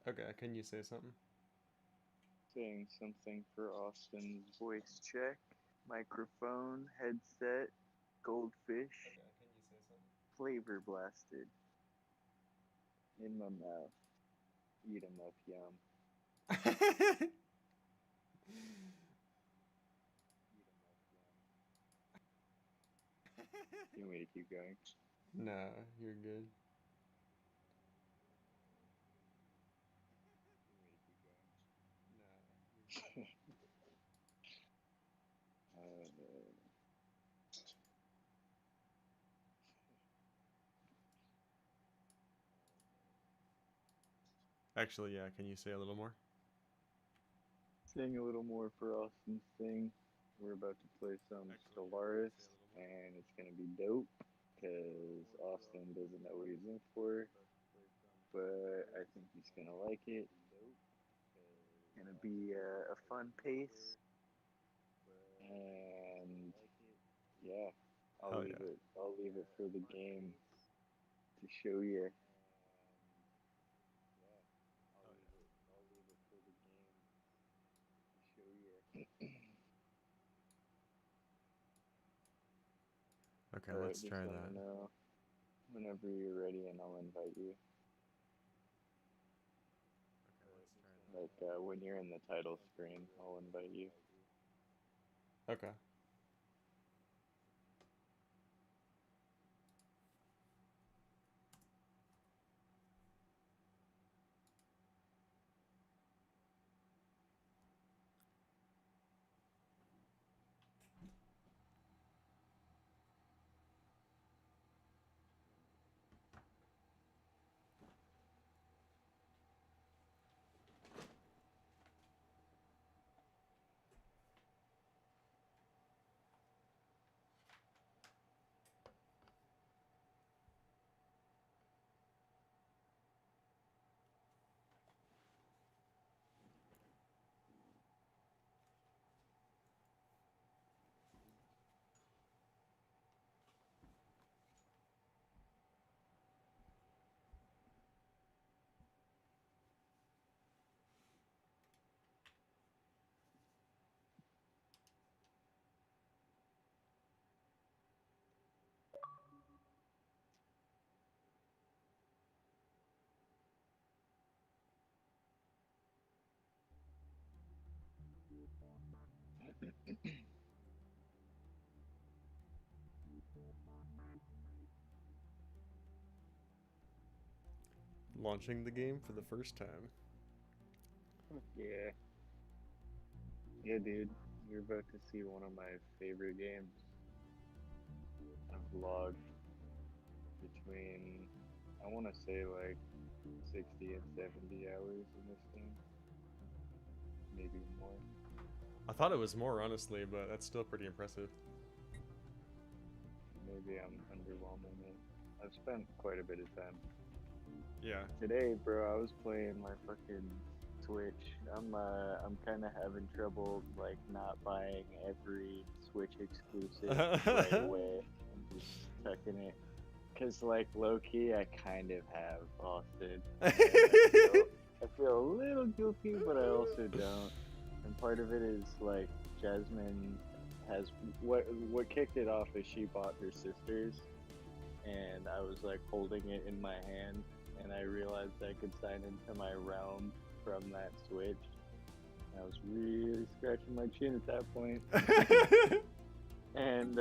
Okay, can you say something? Saying something for Austin's voice check. Microphone, headset, goldfish, Okay, can you say something? flavor blasted in my mouth. Eat 'em up, yum. Eat 'em up, yum. You want me to keep going? Nah, you're good. You want me to keep going? Nah, you're good. uh, Actually, yeah, can you say a little more? Saying a little more for Austin's thing. We're about to play some Actually, yeah, can you Stellaris, say a little more? and it's gonna be dope because Austin doesn't know what he's in for, but I think he's gonna like it. Gonna be a fun pace, and yeah, Hell yeah. I'll leave it for the game to show you. Okay, All right, let's just try let me that. know whenever you're ready, and I'll invite you. Okay, let's try Like when you're in the title screen, I'll invite you. that. Okay. Launching the game for the first time. Yeah, yeah, dude. You're about to see one of my favorite games. I've logged between, I want to say like 60 and 70 hours in this game, maybe more. I thought it was more, honestly, but that's still pretty impressive. Maybe I'm underwhelming it. I've spent quite a bit of time. Yeah. Today, bro, I was playing my fucking Switch. I'm kind of having trouble like not buying every Switch exclusive right away and just tucking it. Cause like low key, I kind of have Austin, and I feel a little guilty, but I also don't. And part of it is like Jasmine has what kicked it off is she bought her sisters, and I was like holding it in my hand, and I realized I could sign into my realm from that Switch. I was really scratching my chin at that point. And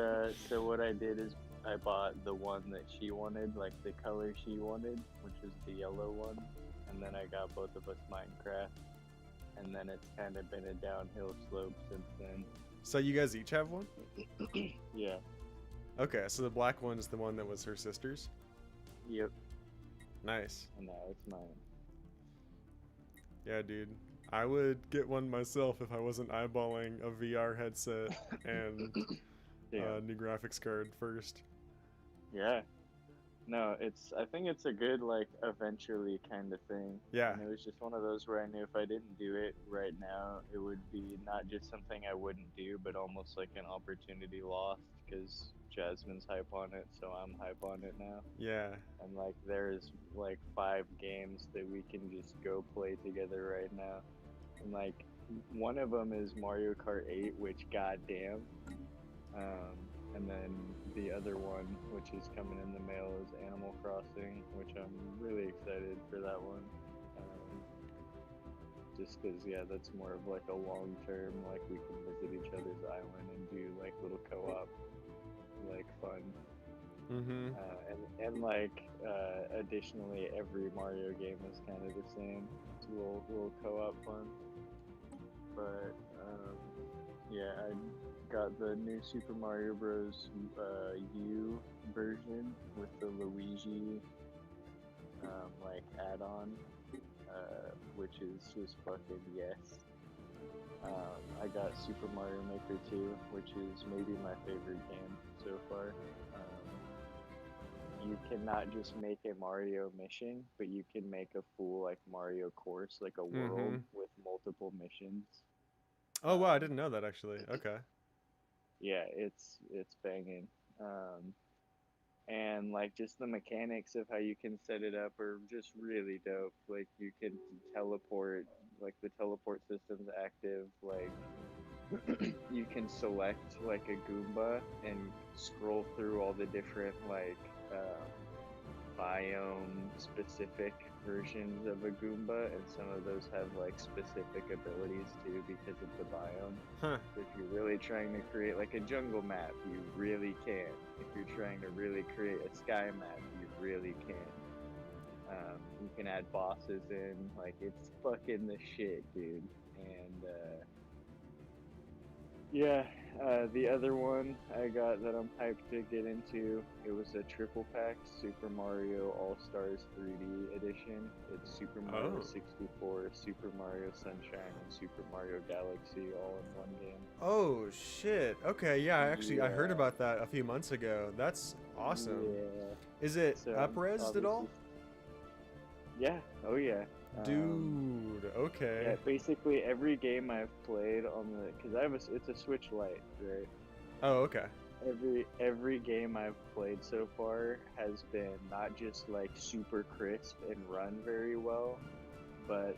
so what I did is I bought the one that she wanted, like the color she wanted, which is the yellow one. And then I got both of us Minecraft. And then it's kind of been a downhill slope since then. So you guys each have one? Yeah. Okay, so the black one is the one that was her sister's? Yep. Nice. And now it's mine. Yeah, dude. I would get one myself if I wasn't eyeballing a VR headset and Yeah. a new graphics card first. Yeah. No, I think it's a good like eventually kind of thing. Yeah. And it was just one of those where I knew if I didn't do it right now, it would be not just something I wouldn't do, but almost like an opportunity lost because Jasmine's hype on it, so I'm hype on it now. Yeah. And like there's like 5 games that we can just go play together right now. And like one of them is Mario Kart 8, which goddamn. And then the other one, which is coming in the mail, is Animal Crossing, which I'm really excited for that one. Um, just because, yeah, that's more of like a long term, like we can visit each other's island and do like little co-op, like fun. Mm-hmm. And like additionally, every Mario game is kind of the same. It's a little co-op fun. But yeah, I got the new Super Mario Bros. U version with the Luigi like add-on, which is just fucking yes. I got Super Mario Maker 2, which is maybe my favorite game so far. You cannot just make a Mario mission, but you can make a full like Mario course, like a world Mm-hmm. with multiple missions. Oh wow, I Um, didn't know that actually. Okay. yeah, it's banging. And like just the mechanics of how you can set it up are just really dope. Like you can teleport, like the teleport system's active. Like you can select like a Goomba and scroll through all the different like biome specific versions of a Goomba, and some of those have like specific abilities too because of the biome. Huh. If you're really trying to create like a jungle map, you really can. If you're trying to really create a sky map, you really can. You can add bosses in, like it's fucking the shit, dude. And yeah, the other one I got that I'm hyped to get into, it was a triple pack Super Mario All Stars 3D edition. It's Super Mario Oh. 64, Super Mario Sunshine, and Super Mario Galaxy all in one game. Oh shit. Okay, yeah, I heard Yeah, about that a few months ago. That's awesome. yeah. Is it So I'm up-resed at all? obviously, yeah, oh yeah. Dude, Yeah, okay. basically every game I've played on the, because it's a Switch Lite, right? Oh, okay. Every game I've played so far has been not just like super crisp and run very well, but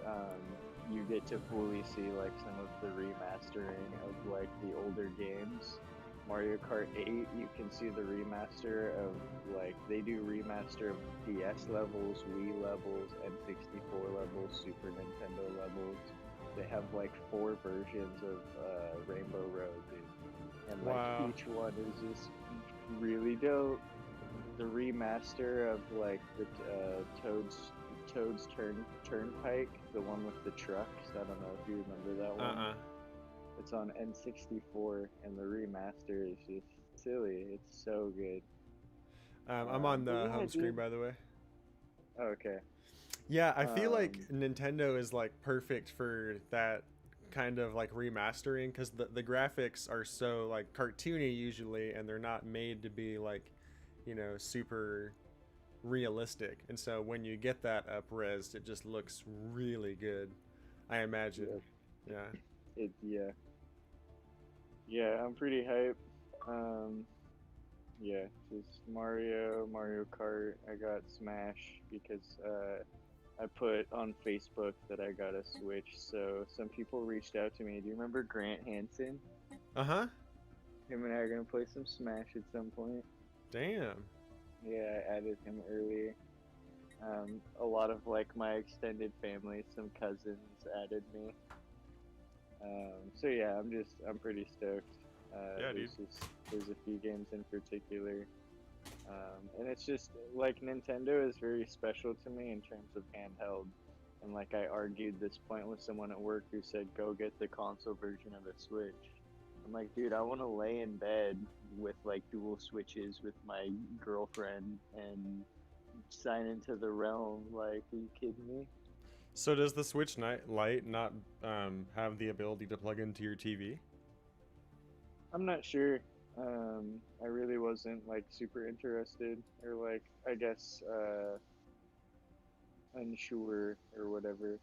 you get to fully see like some of the remastering of like the older games. Mario Kart 8, you can see the remaster of like they do remaster of DS levels, Wii levels, N64 levels, Super Nintendo levels. They have like 4 versions of Rainbow Road, dude, and like Wow. each one is just really dope. The remaster of like the Turnpike, the one with the trucks. I don't know if you remember that one. Uh-uh. It's on N64, and the remaster is just silly. It's so good. I'm on But the yeah, home screen, dude. by the way. Okay. Yeah, I feel like Um, Nintendo is like perfect for that kind of like remastering because the graphics are so like cartoony usually, and they're not made to be like, super realistic. And so when you get that up res, it just looks really good. I imagine. yeah, Yeah. yeah, yeah. I'm pretty hyped. Um, yeah, just Mario Kart. I got Smash because I put on Facebook that I got a Switch. So some people reached out to me. Do you remember Grant Hansen? Uh huh. Him and I are gonna play some Smash at some point. Damn. Yeah, I added him early. A lot of like my extended family, some cousins added me. So yeah, I'm pretty stoked. Yeah, dude. There's a few games in particular, and it's just like Nintendo is very special to me in terms of handheld. And like I argued this point with someone at work who said, "Go get the console version of a Switch." I'm like, dude, I want to lay in bed with like dual switches with my girlfriend and sign into the realm. Like, are you kidding me? So does the Switch Lite not have the ability to plug into your TV? I'm not sure. I really wasn't like super interested or like I guess unsure or whatever.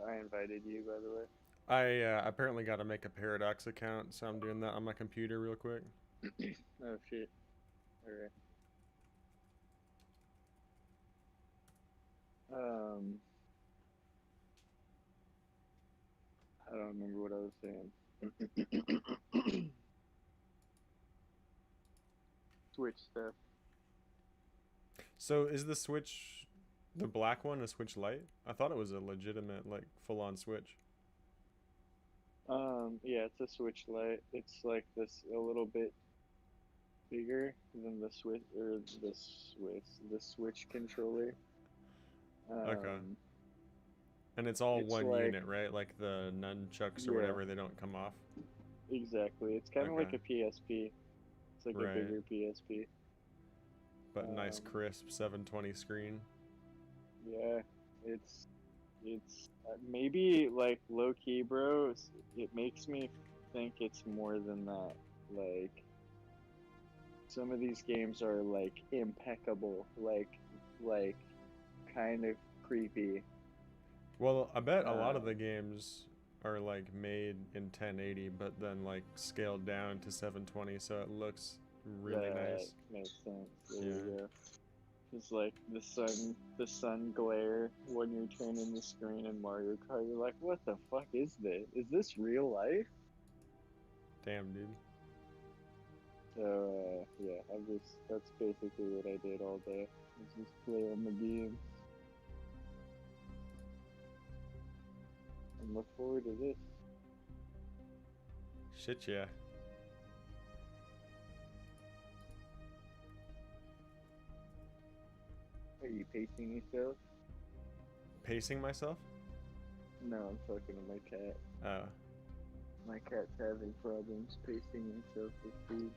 I invited you, by the way. I apparently got to make a Paradox account, so I'm doing that on my computer real quick. Oh shit. Alright. Um, I don't remember what I was saying. Switch stuff. So is the Switch, the black one, a Switch Lite? I thought it was a legitimate, like, full-on Switch. Yeah, it's a Switch Lite. It's like this a little bit bigger than the Switch or the Switch controller. Okay. Um, And it's all it's one like unit, right? Like the nunchucks or yeah, whatever, they don't come off. exactly. It's kind of Okay. like a PSP. It's like a Right. bigger PSP. But nice Um, crisp 720 screen. yeah, it's maybe like low key, bro. It makes me think it's more than that. Like some of these games are like impeccable, like kind of creepy. Well, I bet a lot of the Um, games are like made in 1080 but then like scaled down to 720 so it looks really that nice. makes sense. There Yeah. you go. It's like the sun glare when you're turning the screen in Mario Kart. You're like, what the fuck is this? Is this real life? Damn, dude. So yeah, that's basically what I did all day. Was just play on the game and look forward to this. Shit, yeah. Are you pacing yourself? Pacing myself? No, I'm talking to my cat. Oh. My cat's having problems pacing himself with food.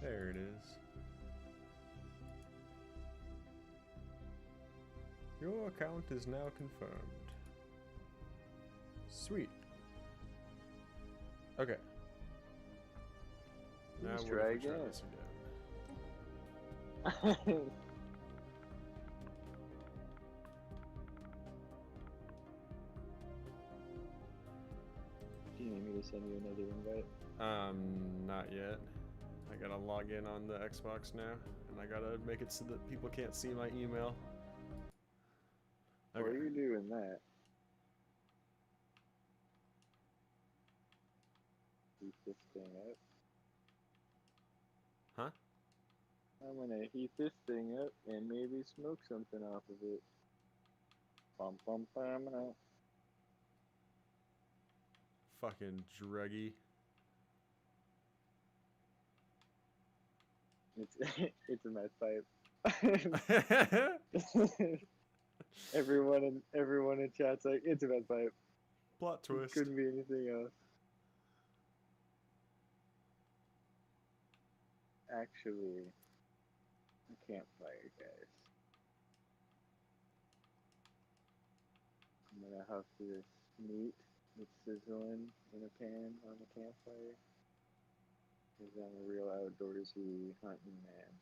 There it is. Your account is now confirmed. Sweet. Okay. Now Let's what try if we try again. this again? Do you need me to send you another invite? Not yet. I gotta log in on the Xbox now, and I gotta make it so that people can't see my email. Okay. While you're doing that, heat this thing up. Huh? I'm gonna heat this thing up and maybe smoke something off of it. Bum bum bum. No. Fucking druggy. It's it's a meth pipe. everyone in chat's like, it's a meth pipe. Plot It twist. couldn't be anything else. Actually, a campfire, guys. I'm gonna huff this meat. It's sizzling in a pan on the campfire. Because I'm a real outdoorsy hunting man.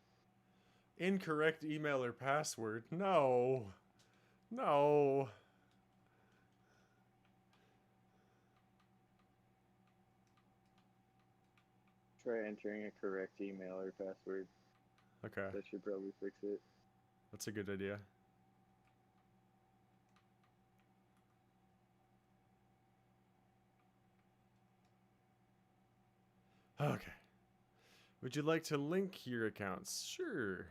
Incorrect email or password. No. No. Try entering a correct email or password. Okay. That should probably fix it. That's a good idea. Okay. Would you like to link your accounts? Sure.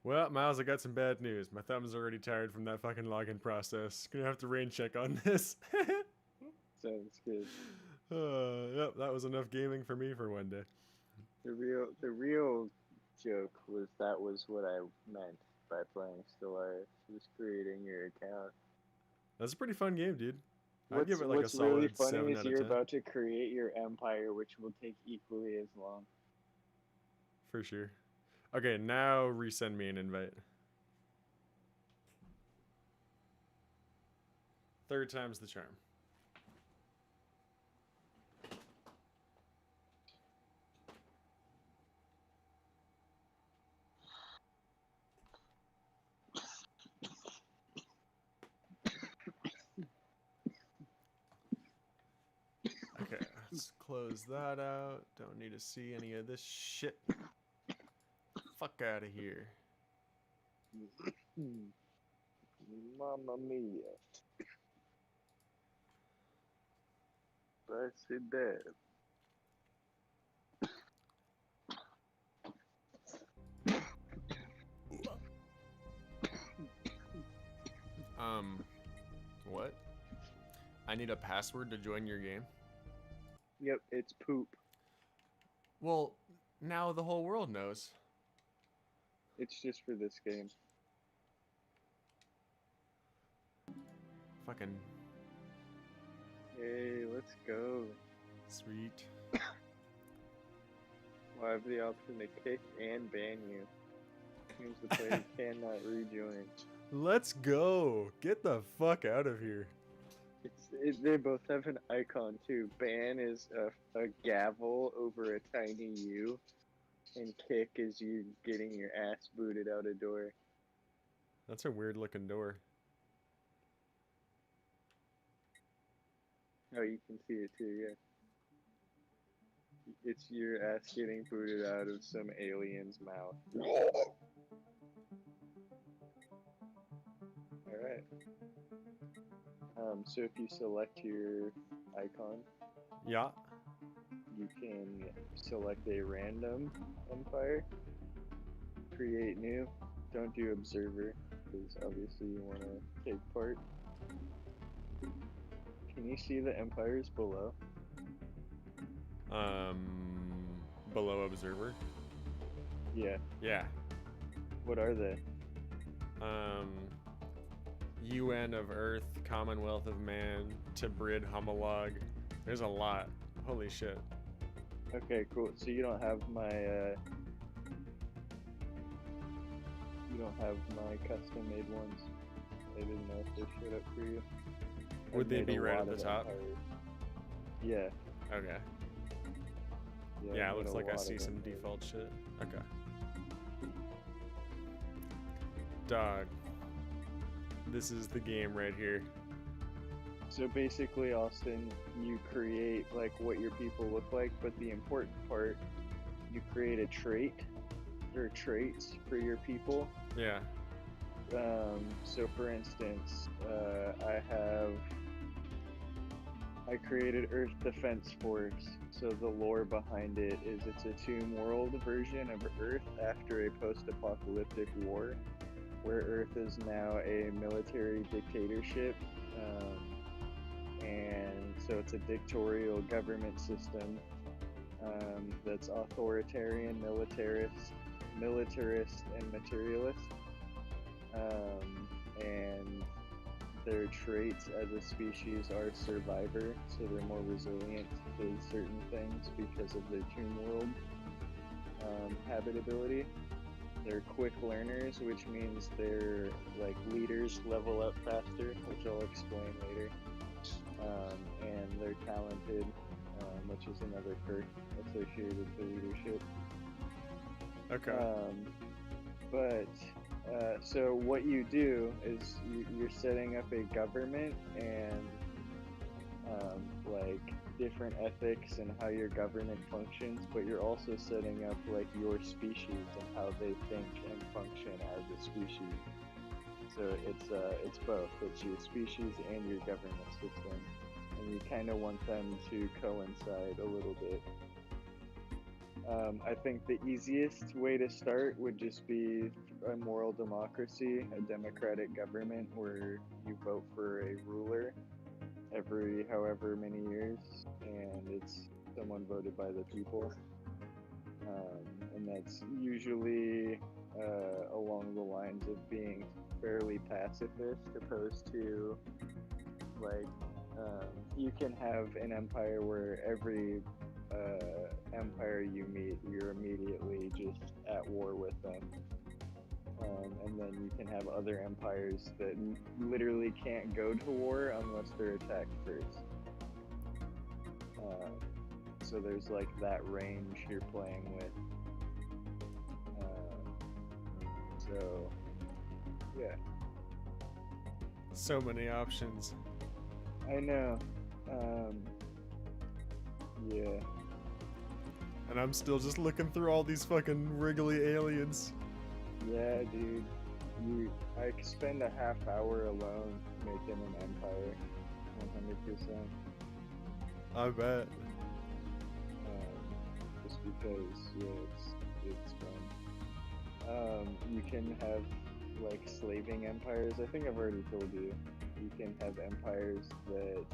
Well, Miles, I got some bad news. My thumb's already tired from that fucking login process. Gonna have to rain check on this. Sounds good. Yep, that was enough gaming for me for one day. The real joke was that was what I meant by playing Stellaris, just creating your account. That's a pretty fun game, dude. I'd give it like a What's really solid funny 7 is out of you're 10. about to create your empire, which will take equally as long. For sure. Okay, now resend me an invite. Third time's the charm. Okay, let's close that out. Don't need to see any of this shit. Fuck out of here. Mamma mia. I said that. What? I need a password to join your game? Yep, it's poop. Well, now the whole world knows. It's just for this game. Fucking Hey, let's go. sweet. Well, I have the option to kick and ban you. Means the player cannot rejoin. Let's go. Get the fuck out of here. They both have an icon too. Ban is a gavel over a tiny U, and kick is you getting your ass booted out a door. That's a weird looking door. Oh, you can see it too, yeah. It's your ass getting booted out of some alien's mouth. Alright. So if you select your icon, Yeah. you can select a random empire, create new, don't do observer, because obviously you want to take part. Can you see the empires below? Below observer. Yeah. Yeah. What are they? UN of Earth, Commonwealth of Man, Tibrid, Homolog. There's a lot. Holy shit. Okay, cool. So you don't have my custom made ones. I didn't know if they showed up for you. Would I've they made be a right lot at the of top? empires. Yeah. Okay. I've Yeah, it made looks a like I lot see of some empires. default shit. Okay. Dog. This is the game right here. So basically, Austin, you create like what your people look like, but the important part, you create a trait or traits for your people. Yeah. So for instance, I created Earth Defense Force. So the lore behind it is it's a tomb world version of Earth after a post-apocalyptic war, where Earth is now a military dictatorship. And so it's a dictatorial government system that's authoritarian, militarist, and materialist. And their traits as a species are survivor, so they're more resilient to certain things because of their tomb world habitability. They're quick learners, which means they're like leaders level up faster, which I'll explain later. And they're talented, which is another perk associated to leadership. Okay. So what you do is you're setting up a government and like different ethics and how your government functions, but you're also setting up like your species and how they think and function as a species. So it's both. It's your species and your government system, and you kind of want them to coincide a little bit. I think the easiest way to start would just be a moral democracy, a democratic government where you vote for a ruler every however many years, and it's someone voted by the people. And that's usually along the lines of pacifist, opposed to like you can have an empire where every empire you meet, you're immediately just at war with them. And then you can have other empires that literally can't go to war unless they're attacked first. So there's like that range you're playing with. So yeah, So many options. I know. Yeah. And I'm still just looking through all these fucking wriggly aliens. Yeah, dude. I could spend a half hour alone making an empire, 100%. I bet. Just because, yeah, it's fun. You can have like slaving empires. I think I've already told you. You can have empires that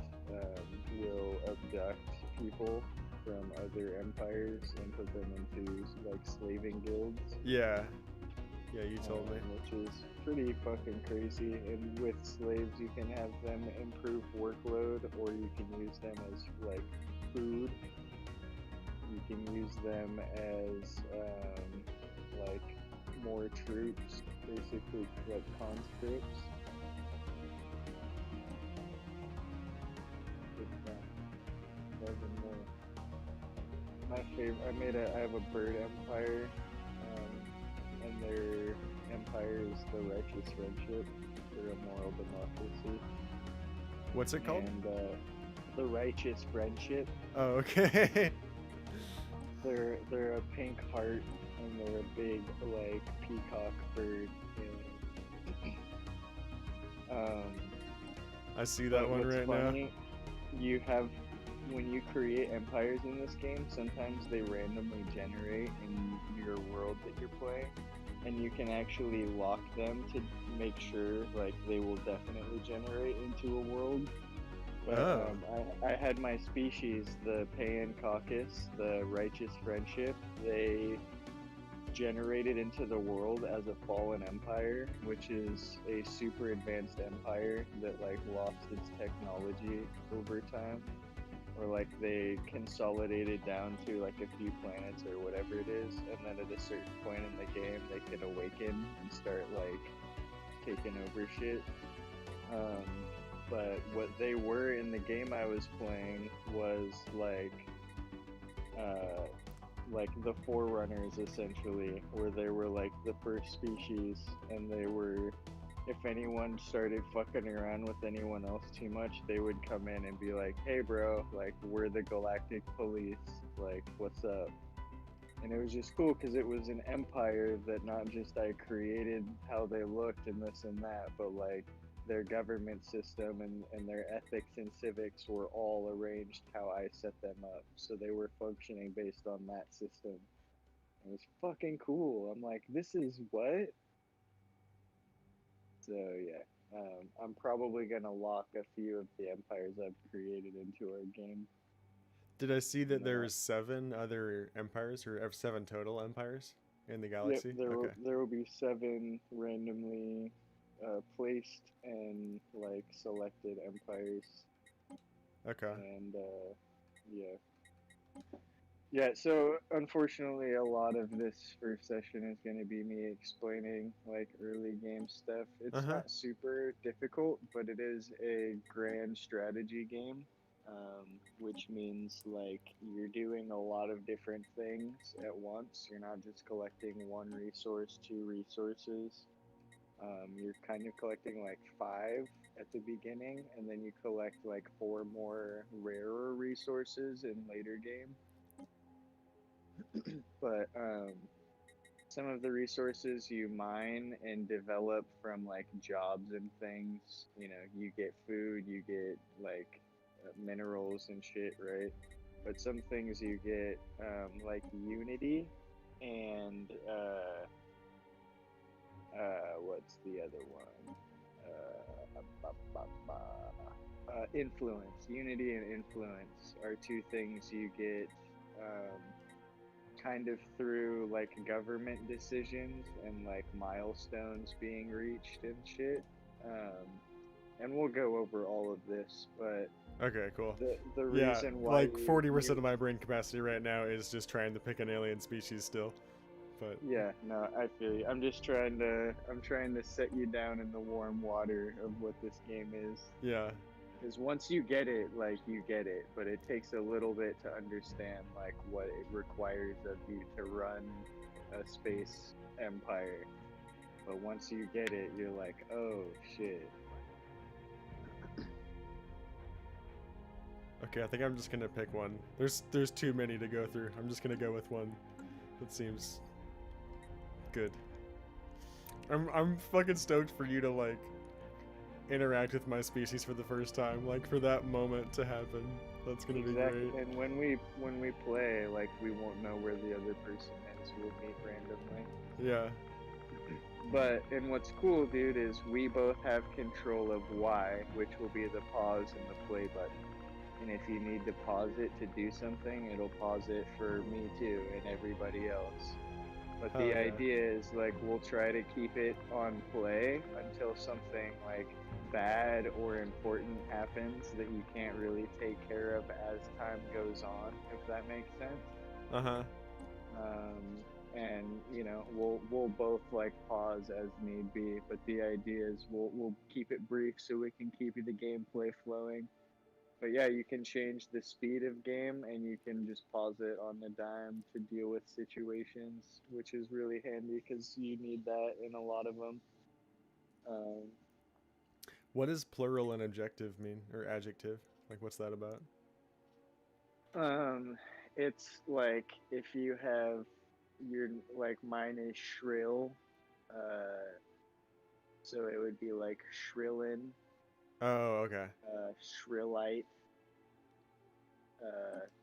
will abduct people from other empires and put them into like slaving guilds. Yeah. Yeah, you told me. Which is pretty fucking crazy. And with slaves, you can have them improve workload, or you can use them as like food. You can use them as like more troops, basically like conscripts. My favorite. I have a bird empire, and their empire is the righteous friendship. They're a moral democracy. What's it called? And the righteous friendship. Oh, okay. They're a pink heart, and they're a big like peacock bird. I see that one right now. You have, when you create empires in this game, sometimes they randomly generate in your world that you're playing, and you can actually lock them to make sure like they will definitely generate into a world. But I had my species, the Paean Caucus, the Righteous Friendship. They generated into the world as a fallen empire, which is a super advanced empire that like lost its technology over time, or like they consolidated down to like a few planets or whatever it is, and then at a certain point in the game they can awaken and start like taking over shit. But what they were in the game I was playing was like the Forerunners, essentially, where they were like the first species, and they were, if anyone started fucking around with anyone else too much, they would come in and be like, hey bro, like we're the galactic police, like what's up? And it was just cool because it was an empire that not just I created how they looked and this and that, but like their government system and their ethics and civics were all arranged how I set them up. So they were functioning based on that system. It was fucking cool. I'm like, this is what? So yeah, I'm probably gonna lock a few of the empires I've created into our game. Did I see that there's 7 other empires, or 7 total empires in the galaxy? Yep, Okay. there will be 7 randomly placed and like selected empires. Okay. And yeah. So unfortunately, a lot of this first session is going to be me explaining like early game stuff. It's not super difficult, but it is a grand strategy game. Which means like you're doing a lot of different things at once. You're not just collecting 1 resource, 2 resources. You're kind of collecting like 5 at the beginning, and then you collect like 4 more rarer resources in later game. But some of the resources you mine and develop from like jobs and things. You know, you get food, you get like minerals and shit, right? But some things you get like unity and what's the other one? Influence. Unity and influence are 2 things you get kind of through like government decisions and like milestones being reached and shit. And we'll go over all of this, but Okay, cool. the Yeah, reason why like 40% of my brain capacity right now is just trying to pick an alien species still. But yeah, no, I feel you. I'm trying to set you down in the warm water of what this game is. yeah. Because once you get it, like, you get it, but it takes a little bit to understand, like, what it requires of you to run a space empire. But once you get it, you're like, oh shit. Okay, I think I'm just gonna pick one. There's too many to go through. I'm just gonna go with one that seems good. I'm fucking stoked for you to like interact with my species for the first time, like for that moment to happen. That's gonna be great. And when we play, like, we won't know where the other person is. We'll meet randomly. Yeah. But and what's cool, dude, is we both have control of Y, which will be the pause and the play button. And if you need to pause it to do something, it'll pause it for me too and everybody else. But the idea is, like, we'll try to keep it on play until something like bad or important happens that you can't really take care of as time goes on, if that makes sense. Uh-huh. And you know, we'll both like pause as need be, but the idea is we'll keep it brief so we can keep the gameplay flowing. But yeah, you can change the speed of game, and you can just pause it on the dime to deal with situations, which is really handy because you need that in a lot of them. What does plural and adjective mean, or adjective? Like, what's that about? It's like if you have your, like, mine is shrill, so it would be like shrillin, Oh, okay. shrillite.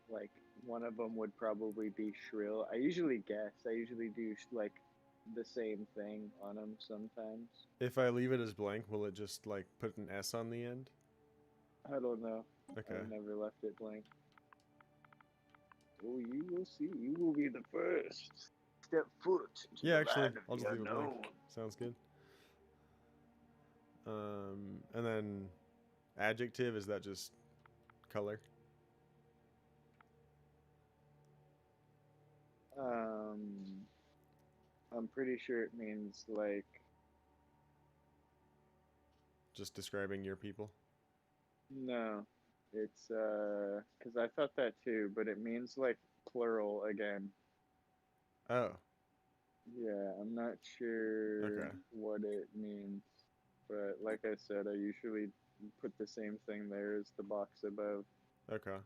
Like, one of them would probably be shrill. I usually guess. I usually do like the same thing on them sometimes. If I leave it as blank, will it just like put an S on the end? I don't know. Okay. I've never left it blank. Oh, you will see. You will be the first. Step foot. Yeah, actually, I'll just leave it blank. Sounds good. And then adjective, is that just color? I'm pretty sure it means like just describing your people. No, it's because I thought that too, but it means like plural again. Oh. Yeah, I'm not sure what it means, but like I said, I usually put the same thing there as the box above. Okay.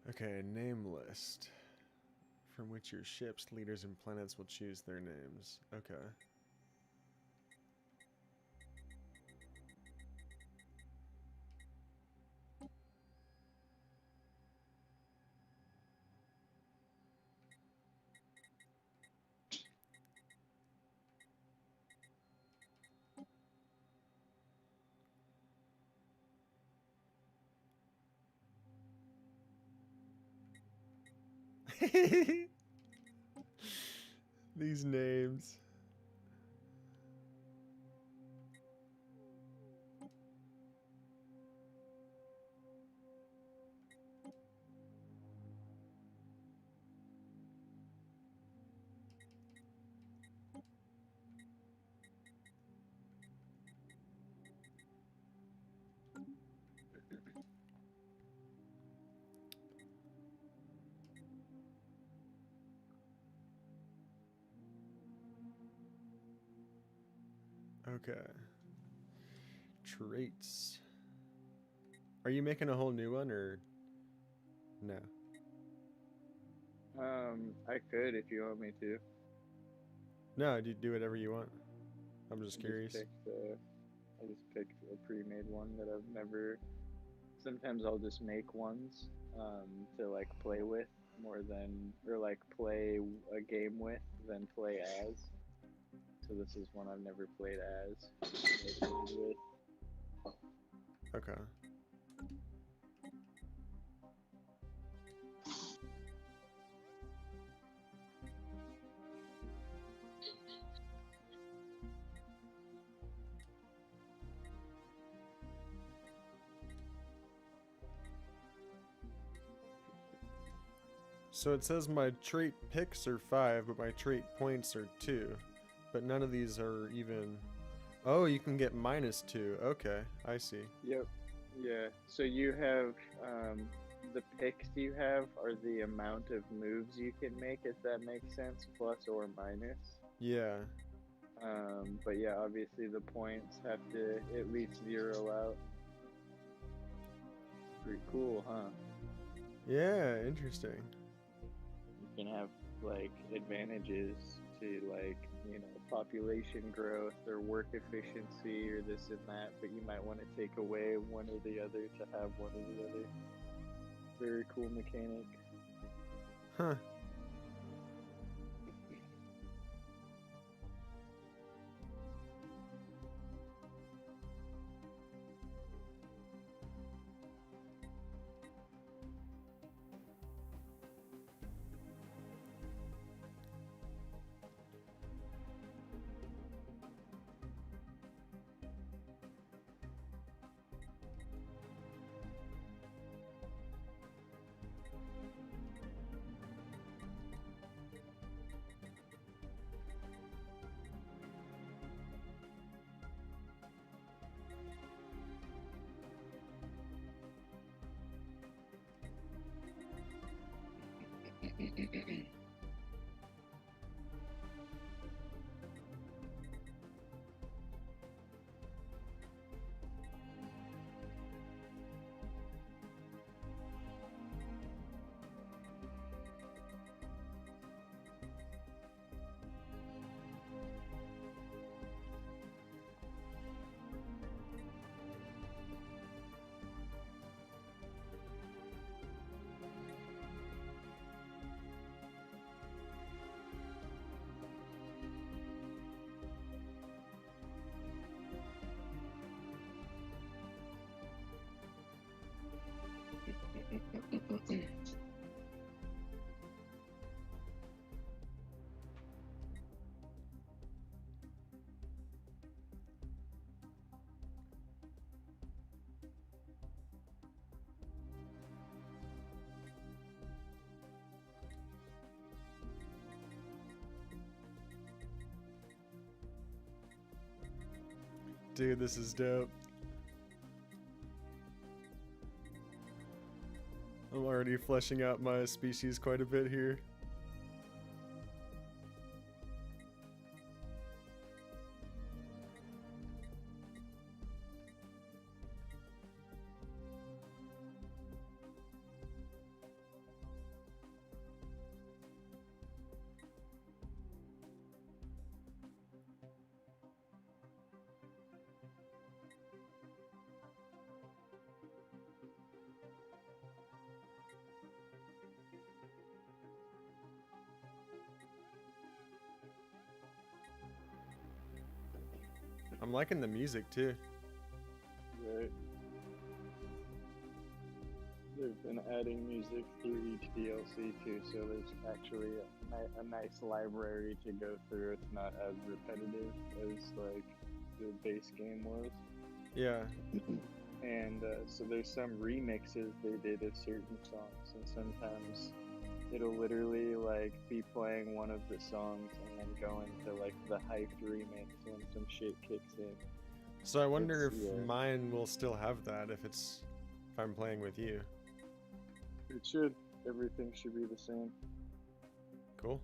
Okay, name list from which your ships, leaders, and planets will choose their names. Okay. These names. Okay. Traits. Are you making a whole new one or no? I could if you want me to. No, do whatever you want. I'm just curious. I just picked a pre-made one that I've never. Sometimes I'll just make ones to like play with more than, or like play a game with than play as. So this is one I've never played as. Okay. So it says my trait picks are 5, but my trait points are 2. But none of these are even... Oh, you can get -2. Okay, I see. Yep. Yeah. So you have the picks you have are the amount of moves you can make, if that makes sense, plus or minus. Yeah. But yeah, obviously the points have to at least zero out. Pretty cool, huh? Yeah, interesting. You can have like advantages to like, population growth or work efficiency or this and that, but you might want to take away one or the other to have one or the other. Very cool mechanic. Huh. Dude, this is dope. I'm already fleshing out my species quite a bit here. I'm liking the music too. Right. They've been adding music through each DLC too, so there's actually a nice library to go through. It's not as repetitive as like the base game was. Yeah. And so there's some remixes they did of certain songs, and sometimes it'll literally like be playing one of the songs and then go into like the hyped remix when some shit kicks in. So I wonder if yeah. mine will still have that if I'm playing with you. It should. Everything should be the same. Cool.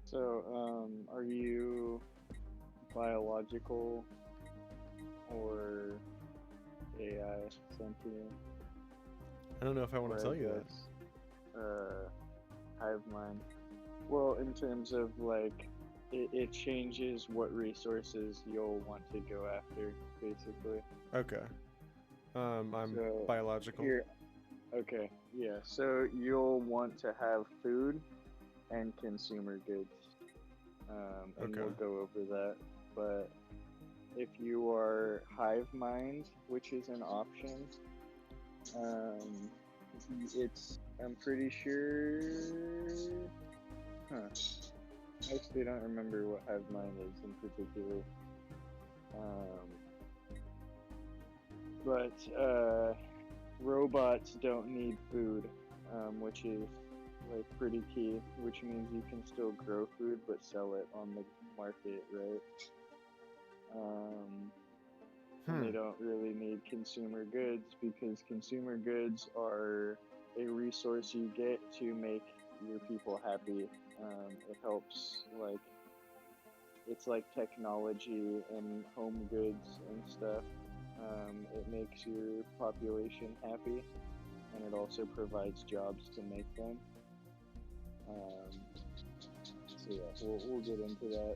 So, are you biological or AI sentient? I don't know if I want to tell you that. Hive mind. Well, in terms of like, it changes what resources you'll want to go after, basically. Okay. I'm So, biological. Here, okay, yeah. So you'll want to have food and consumer goods, and Okay. we'll go over that. but if you are hive mind, which is an option, um, it's I'm pretty sure. Huh. I actually don't remember what hive mind is in particular. But robots don't need food, which is like pretty key. Which means you can still grow food but sell it on the market, right? And they don't really need consumer goods because consumer goods are a resource you get to make your people happy. It helps, like, it's like technology and home goods and stuff. It makes your population happy, and it also provides jobs to make them. So yeah, we'll get into that.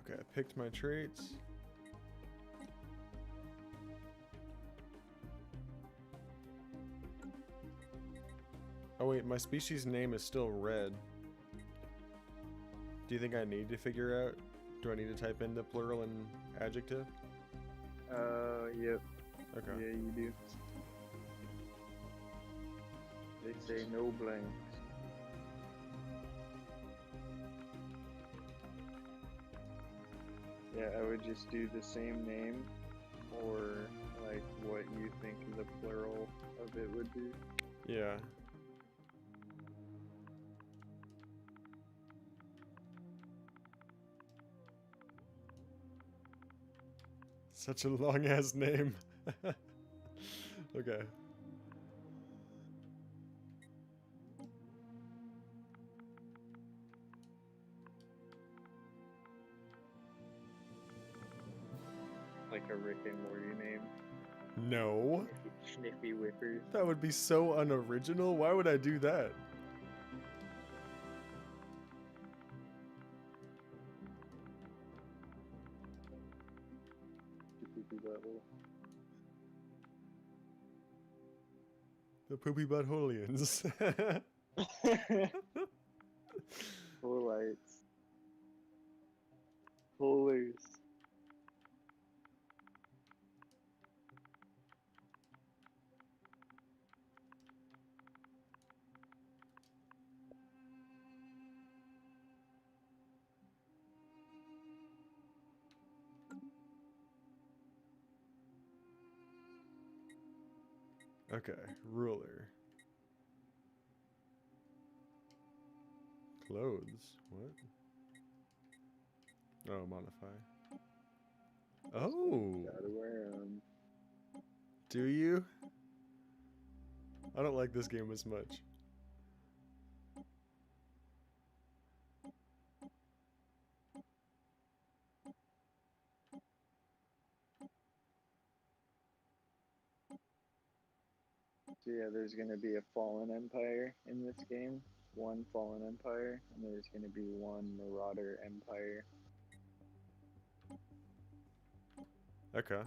Okay, I picked my traits. Oh wait, my species name is still red. Do you think I need to figure out? Do I need to type in the plural and adjective? Yep. Okay. Yeah, you do. They say no blanks. Yeah, I would just do the same name, or like what you think the plural of it would be. Yeah. Such a long ass name. Okay. Like a Rick and Morty name. No. Sniffy Whippers. That would be so unoriginal. Why would I do that? The Poopy Buttholians. Holites. Holers. Okay, ruler. Clothes. What? Oh, modify. Oh. Gotta wear 'em. Do you? I don't like this game as much. So yeah, there's gonna be a fallen empire in this game. One fallen empire, and there's gonna be one marauder empire. Okay.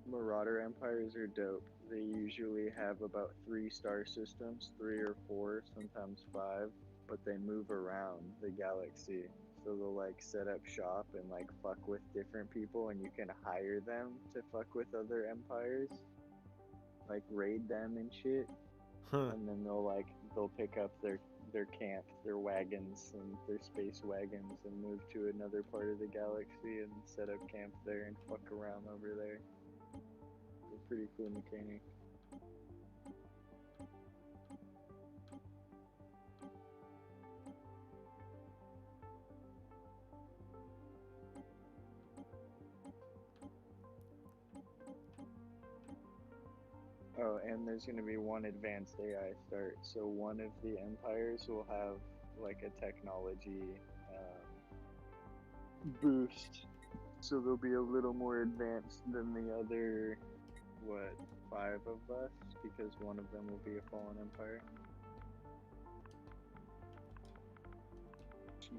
Marauder empires are dope. They usually have about 3 star systems, 3 or 4, sometimes 5, but they move around the galaxy. So they'll like set up shop and like fuck with different people, and you can hire them to fuck with other empires, like raid them and shit. Huh. And then they'll pick up their camp, their wagons and their space wagons, and move to another part of the galaxy and set up camp there and fuck around over there. It's a pretty cool mechanic. Oh, and there's going to be one advanced AI start. So one of the empires will have like a technology boost. So they'll be a little more advanced than the other what, 5 of us, because one of them will be a fallen empire. Shit.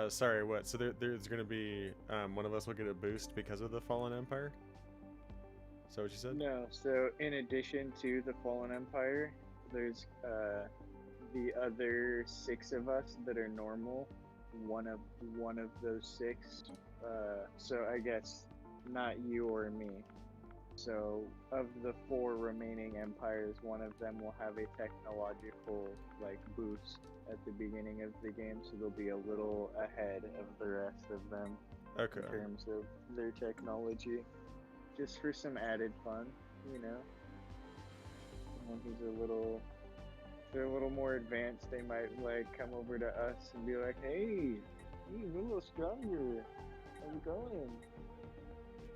Sorry, what? So there's gonna be one of us will get a boost because of the Fallen Empire? Is that what you said? No, so in addition to the fallen empire, there's the other 6 of us that are normal. One of those 6. So I guess not you or me. So of the 4 remaining empires, one of them will have a technological like boost at the beginning of the game, so they'll be a little ahead of the rest of them Okay. in terms of their technology, just for some added fun, you know. Someone who's they're a little more advanced, they might like come over to us and be like, "Hey, we're a little stronger. How's it going?"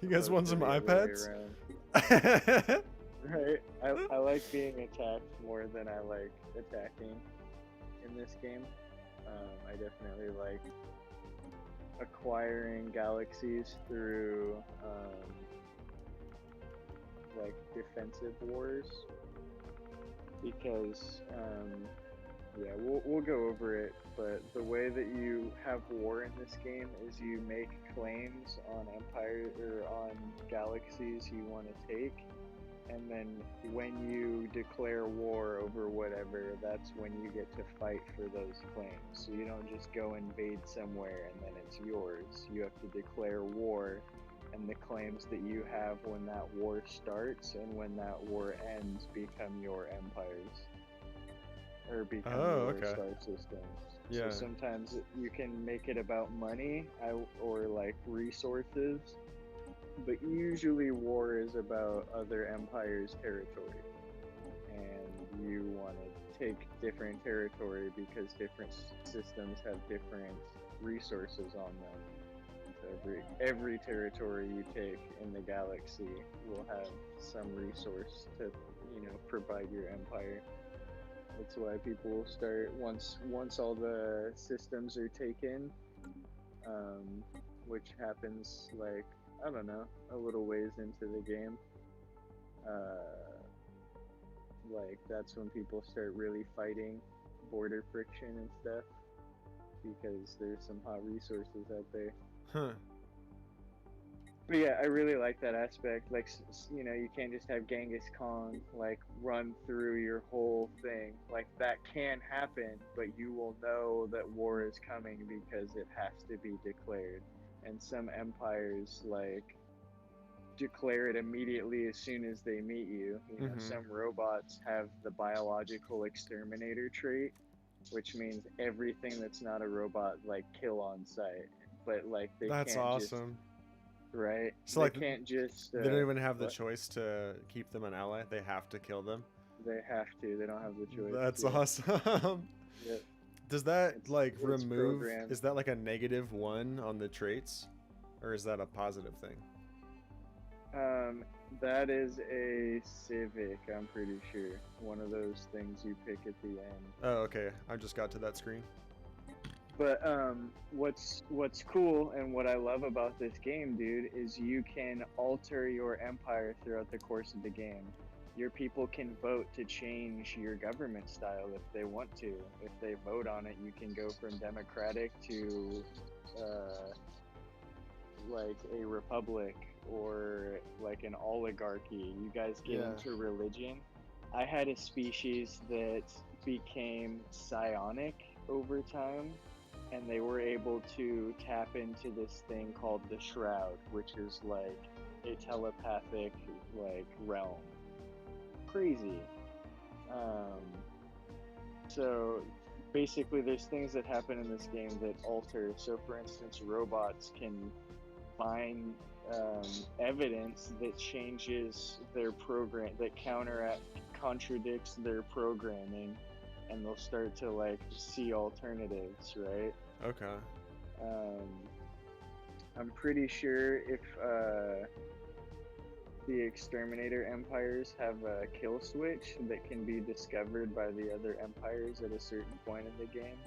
You guys want some The other way iPads? around. Right. I like being attacked more than I like attacking in this game. I definitely like acquiring galaxies through like defensive wars, because yeah, we'll go over it, but the way that you have war in this game is you make claims on empire or on galaxies you want to take, and then when you declare war over whatever, that's when you get to fight for those claims. So you don't just go invade somewhere and then it's yours. You have to declare war, and the claims that you have when that war starts and when that war ends become your empires, or become your star systems. Yeah. So sometimes you can make it about money or like resources, but usually war is about other empires' territory, and you want to take different territory because different systems have different resources on them. So every territory you take in the galaxy will have some resource to, you know, provide your empire. That's why people start once all the systems are taken, which happens like, I don't know, a little ways into the game. Like that's when people start really fighting border friction and stuff, because there's some hot resources out there. Huh. But yeah, I really like that aspect. Like, you know, you can't just have Genghis Khan like run through your whole thing. Like that can happen, but you will know that war is coming because it has to be declared. And some empires like declare it immediately as soon as they meet you. You know, some robots have the biological exterminator trait, which means everything that's not a robot like kill on sight. But like they That's can't awesome. just, right? So they like can't just they don't even have the what? choice to keep them an ally. They have to kill them. They have to. They don't have the choice. That's awesome. Yep. Does that like it's remove? programmed. Is that like a -1 on the traits, or is that a positive thing? That is a civic, I'm pretty sure. One of those things you pick at the end. Oh, okay. I just got to that screen. But what's cool and what I love about this game, dude, is you can alter your empire throughout the course of the game. Your people can vote to change your government style if they want to. If they vote on it, you can go from democratic to like a republic, or like an oligarchy. You guys get into religion. I had a species that became psionic over time, and they were able to tap into this thing called the Shroud, which is like a telepathic like realm. Crazy. So basically there's things that happen in this game that alter. So for instance, robots can find evidence that changes their program, that contradicts their programming, and they'll start to like see alternatives, right? Okay. I'm pretty sure the exterminator empires have a kill switch that can be discovered by the other empires at a certain point in the game.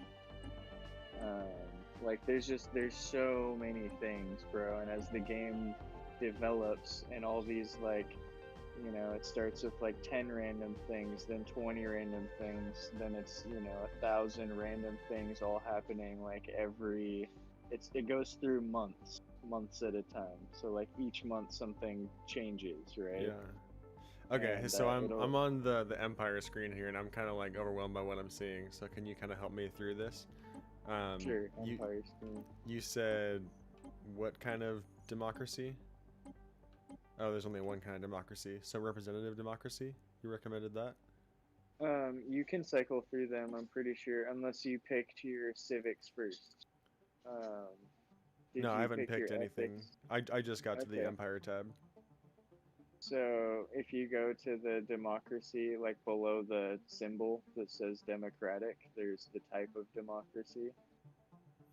Like there's so many things, bro, and as the game develops and all these like, you know, it starts with like 10 random things, then 20 random things, then it's, you know, 1,000 random things all happening like it goes through months at a time. So like each month something changes, right? Yeah. Okay, And so I'm on the Empire screen here, and I'm kind of like overwhelmed by what I'm seeing. So can you kind of help me through this? Sure, Empire screen. You said what kind of democracy? Oh, there's only one kind of democracy. So representative democracy? You recommended that? You can cycle through them, I'm pretty sure, unless you picked your civics first. Did No, I you haven't pick picked your anything. ethics? I just got to the Okay. Empire tab. So if you go to the democracy, like below the symbol that says democratic, there's the type of democracy.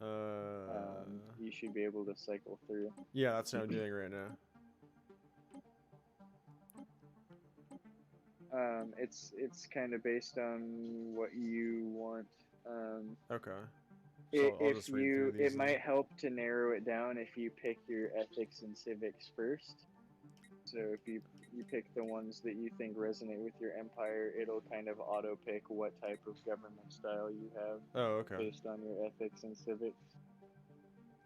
You should be able to cycle through. Yeah, that's what I'm doing right now. It's kind of based on what you want. Okay. So I'll just read through these. It might help to narrow it down if you pick your ethics and civics first. So if you pick the ones that you think resonate with your empire, it'll kind of auto pick what type of government style you have. Oh, okay. Based on your ethics and civics.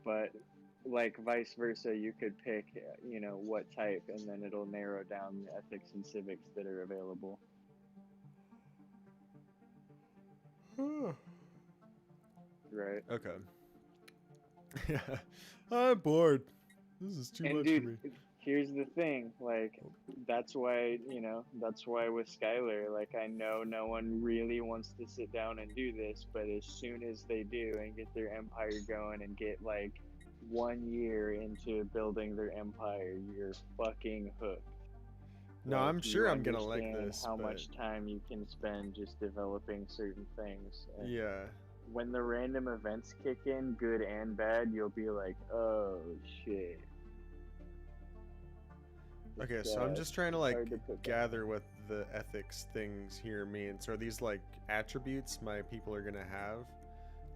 But like vice versa, you could pick, you know, what type, and then it'll narrow down the ethics and civics that are available. Right. Okay. Yeah. I'm bored. This is too much Dude, for me. Here's the thing, like that's why, you know, that's why with Skylar, like I know no one really wants to sit down and do this, but as soon as they do and get their empire going and get like 1 year into building their empire, you're fucking hooked. No, like, I'm sure I'm gonna like this. How but... much time you can spend just developing certain things. And yeah. When the random events kick in, good and bad, you'll be like, oh shit. Okay, so I'm just trying to like gather what the ethics things here mean. So are these like attributes my people are gonna have?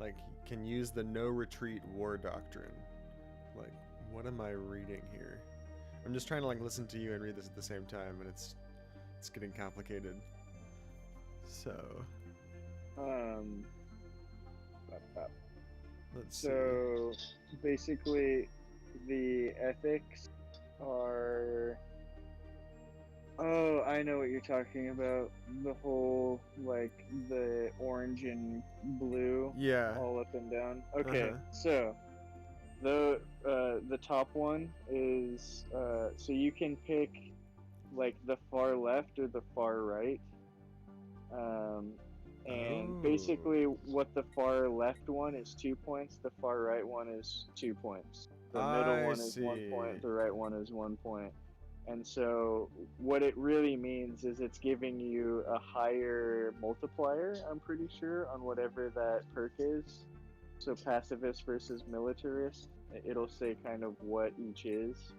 Like, can use the no retreat war doctrine. Like, what am I reading here? I'm just trying to like listen to you and read this at the same time, and it's getting complicated. So let's see. So basically the ethics are, oh, I know what you're talking about. The whole like the orange and blue, yeah, all up and down. Okay, so the top one is so you can pick like the far left or the far right. And basically what the far left one is 2 points, the far right one is 2 points. The middle one is 1 point, the right one is 1 point. And so what it really means is it's giving you a higher multiplier, I'm pretty sure, on whatever that perk is. So pacifist versus militarist, it'll say kind of what each is.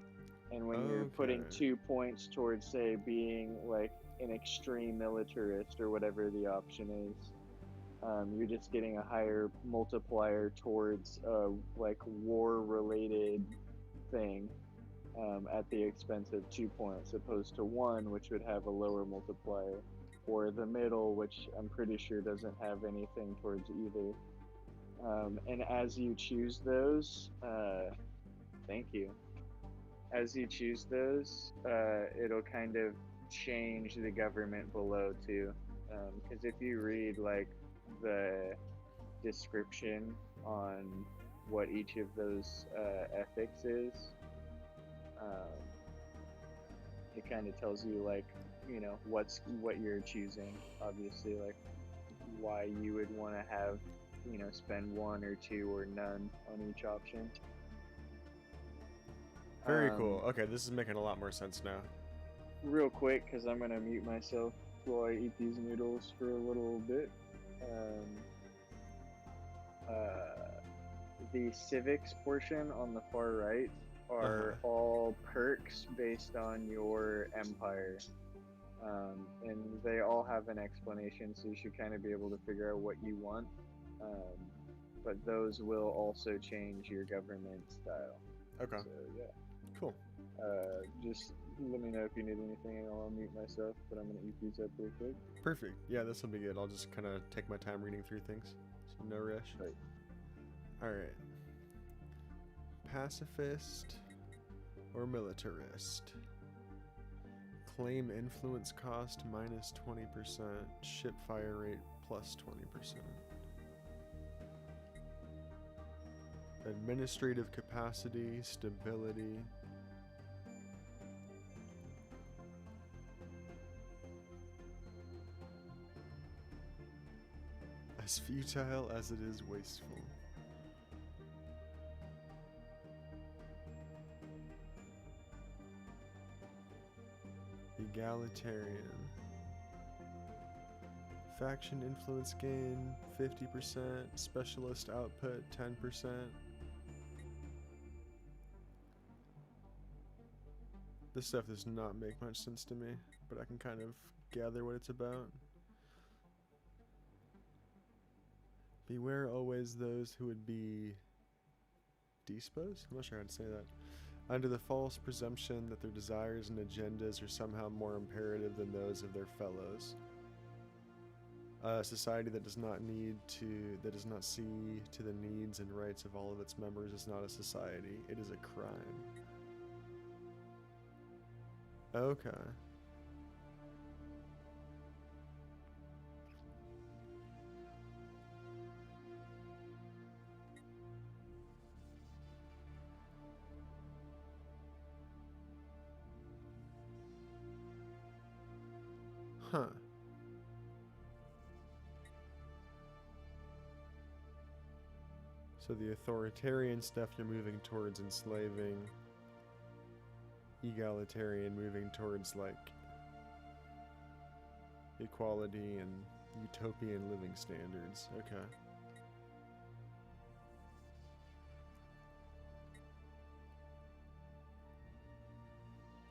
And when you're putting 2 points towards, say, being like an extreme militarist or whatever the option is, you're just getting a higher multiplier towards like war-related thing at the expense of 2 points, opposed to 1, which would have a lower multiplier, or the middle, which I'm pretty sure doesn't have anything towards either. And as you choose those, thank you. As you choose those, it'll kind of change the government below too. Because if you read like the description on what each of those ethics is, it kind of tells you like, you know, what you're choosing. Obviously, like why you would want to have, you know, spend 1 or 2 or none on each option. Very cool. Okay, this is making a lot more sense now. Real quick, because I'm gonna mute myself while I eat these noodles for a little bit. The civics portion on the far right are all perks based on your empire. And they all have an explanation, so you should kind of be able to figure out what you want. But those will also change your government style. Okay. So yeah. Cool. Just let me know if you need anything, and I'll unmute myself. But I'm gonna eat these up real quick. Perfect. Yeah, this will be good. I'll just kind of take my time reading through things. So no rush. Right. All right. Pacifist or militarist? Claim influence cost minus 20%. Ship fire rate plus 20%. Administrative capacity, stability. As futile as it is wasteful. Egalitarian. Faction influence gain 50%, specialist output 10%. This stuff does not make much sense to me, but I can kind of gather what it's about. Beware always those who would be disposed? I'm not sure how to say that. Under the false presumption that their desires and agendas are somehow more imperative than those of their fellows. A society that does not see to the needs and rights of all of its members is not a society. It is a crime. Okay. Huh. So the authoritarian stuff you're moving towards enslaving. Egalitarian moving towards like equality and utopian living standards. Okay.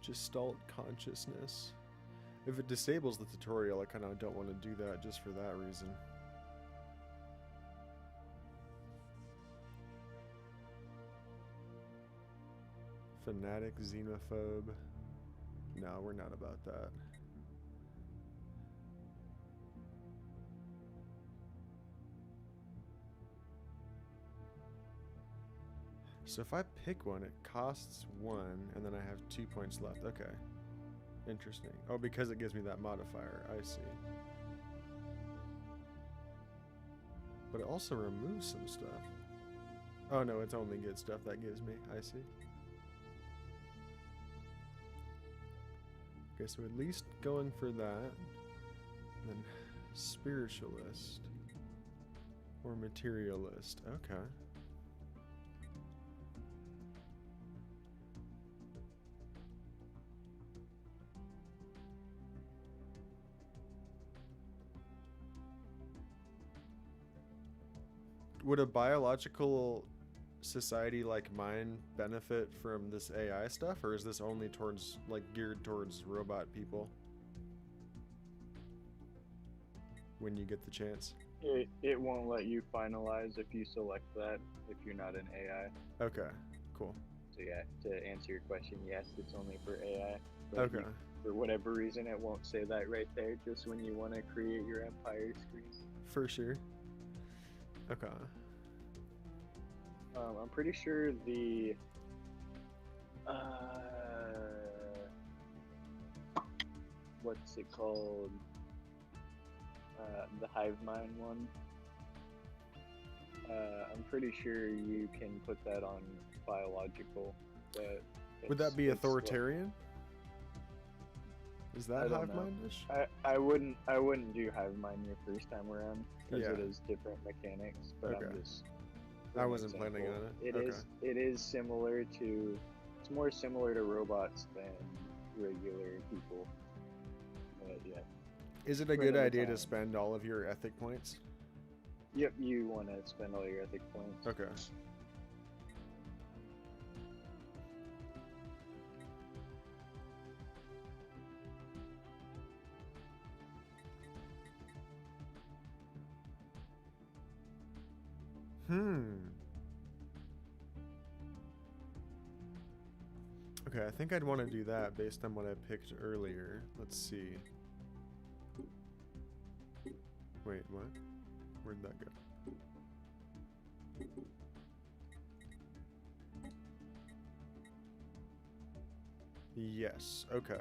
Gestalt consciousness. If it disables the tutorial, I kind of don't want to do that just for that reason. Fanatic, xenophobe. No, we're not about that. So if I pick one, it costs 1, and then I have 2 points left. Okay. Interesting. Oh, because it gives me that modifier. I see. But it also removes some stuff. Oh no, it's only good stuff that gives me. I see. Okay, so at least going for that. Then spiritualist. Or materialist. Okay. Would a biological society like mine benefit from this AI stuff, or is this only towards, like, geared towards robot people? When you get the chance. It won't let you finalize if you select that if you're not an AI. Okay, cool. So yeah, to answer your question, yes, it's only for AI. But Okay. For whatever reason, it won't say that right there, just when you want to create your empire screen. For sure. Okay. I'm pretty sure the what's it called? The hive mind one. I'm pretty sure you can put that on biological. But Would that be it's authoritarian? Is that I don't hive know. mindish? I wouldn't do hive mind your first time around because Yeah. it is different mechanics. But Okay. I'm just. I wasn't planning on it. Okay. It is similar to. It's more similar to robots than regular people. But yeah. Is it a for good another idea to time. spend all of your ethic points? Yep, you want to spend all your ethic points. Okay. Okay, I think I'd want to do that based on what I picked earlier. Let's see. Wait, what? Where'd that go? Yes, okay.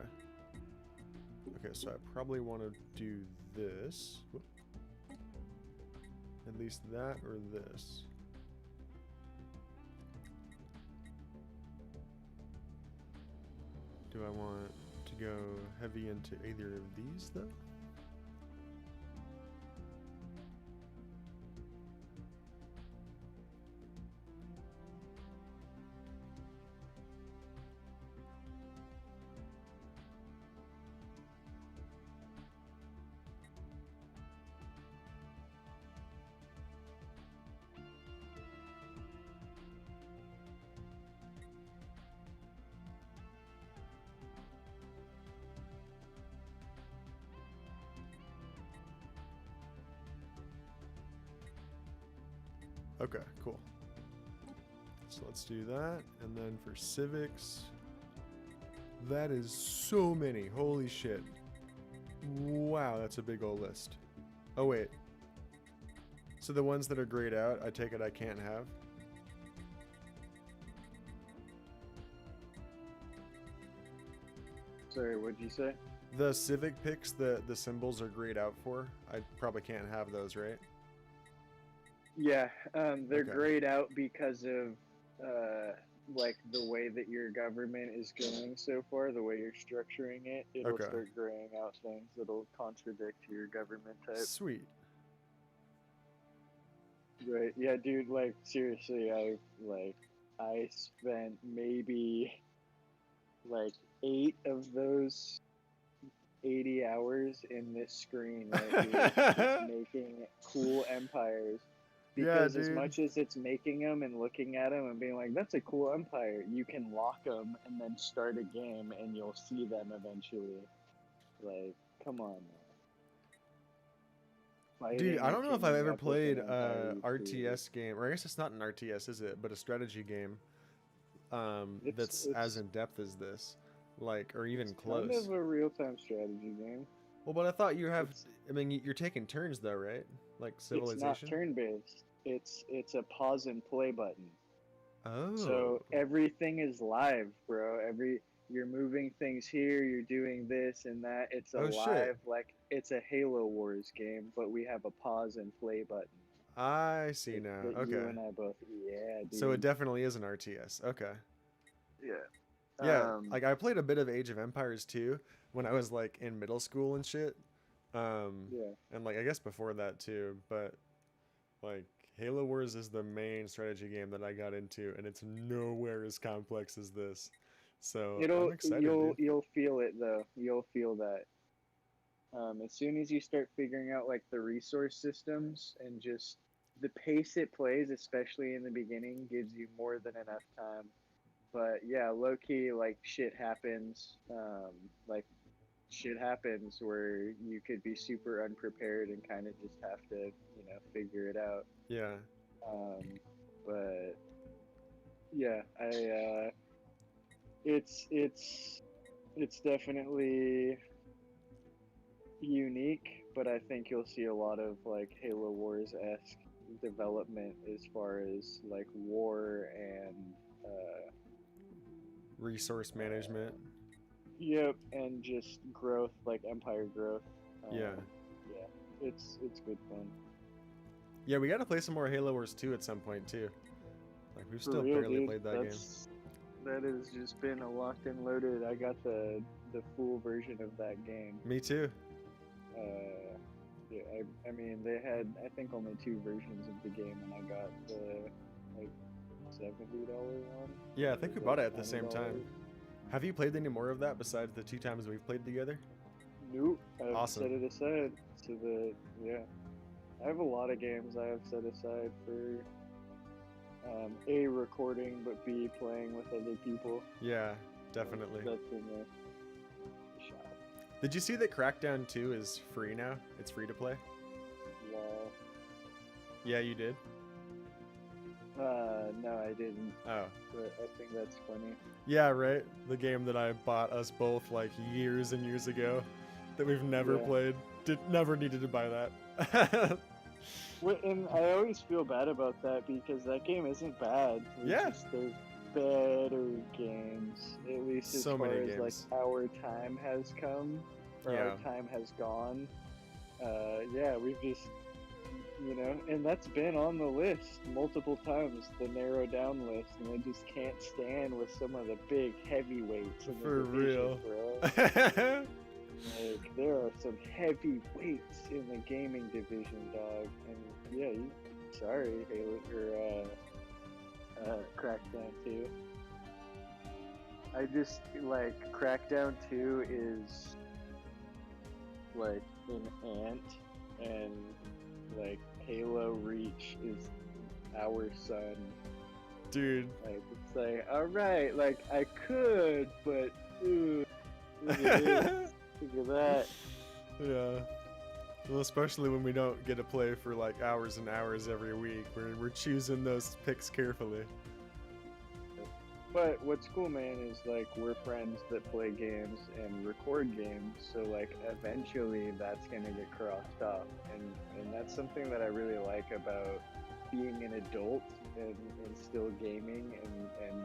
Okay, so I probably want to do this. Whoop. At least that or this. Do I want to go heavy into either of these, though? Okay, cool. So let's do that. And then for civics, that is so many. Holy shit. Wow, that's a big old list. Oh, wait. So the ones that are grayed out, I take it I can't have? Sorry, what'd you say? The civic picks, the symbols are grayed out for, I probably can't have those, right? Yeah, they're Okay. grayed out because of like the way that your government is going so far, the way you're structuring it. It'll Okay. start graying out things that'll contradict your government type. Sweet. Right. Yeah, dude, like seriously, I spent maybe like 8 of those 80 hours in this screen right here, just making cool empires. Because as dude. much as it's making them and looking at them and being like, that's a cool empire, you can lock them and then start a game and you'll see them eventually. Like, come on, man. Dude, I don't know if I've ever played a RTS game, or I guess it's not an RTS, is it? But a strategy game that's as in depth as this, like, or even close. Kind of a real-time strategy game. Well, but I thought you have. I mean, you're taking turns though, right? Like Civilization. It's not turn-based. It's a pause and play button. Oh. So everything is live, bro. You're moving things here, you're doing this and that. It's a live, like it's a Halo Wars game, but we have a pause and play button. I see now. Okay. You and I both, yeah, dude. So it definitely is an RTS. Okay. Yeah. Yeah, like I played a bit of Age of Empires 2 when I was like in middle school and shit. Yeah. And like I guess before that too, but like Halo Wars is the main strategy game that I got into, and it's nowhere as complex as this. So I'm excited. You'll feel it though. You'll feel that. As soon as you start figuring out like the resource systems and just the pace it plays, especially in the beginning, gives you more than enough time. But yeah, low key, like shit happens. Like shit happens where you could be super unprepared and kind of just have to, figure it out. Yeah. But yeah, it's definitely unique, but I think you'll see a lot of like Halo Wars-esque development as far as like war and resource management. Yep, and just growth, like empire growth. Yeah. Yeah, it's good fun. Yeah, we got to play some more Halo Wars 2 at some point too. Like we've still real, barely dude, played that game. That has just been a locked and loaded. I got the full version of that game. Me too. Yeah, I mean they had I think only 2 versions of the game, and I got the like $70 one. Yeah, I think we bought it at the same $90. time. Have you played any more of that besides the 2 times we've played together? Nope. I've Awesome. set it aside. I have a lot of games I have set aside for A, recording, but B, playing with other people. Yeah, definitely. That's in the shot. Did you see that Crackdown 2 is free now? It's free to play? Yeah. Yeah, you did? No, I didn't. Oh. But I think that's funny. Yeah, right? The game that I bought us both like years and years ago that we've never Yeah. played. Never needed to buy that. And I always feel bad about that because that game isn't bad. There's better games, at least as So far many as like games. our time has come, or Yeah. our time has gone. Yeah, we've just, and that's been on the list multiple times, the narrow down list, and I just can't stand with some of the big heavyweights in the For division, real. bro. Like, there are some heavy weights in the gaming division, dog. And yeah, sorry, Halo, or Crackdown 2. I just, like, Crackdown 2 is, like, an ant, and, like, Halo Reach is our son. Dude. Like, it's like, alright, like, I could, but, ooh, look at this. Look at that. Yeah. Well, especially when we don't get to play for like hours and hours every week. We're choosing those picks carefully. But what's cool, man, is like we're friends that play games and record games, so like eventually that's gonna get crossed off, and that's something that I really like about being an adult and still gaming and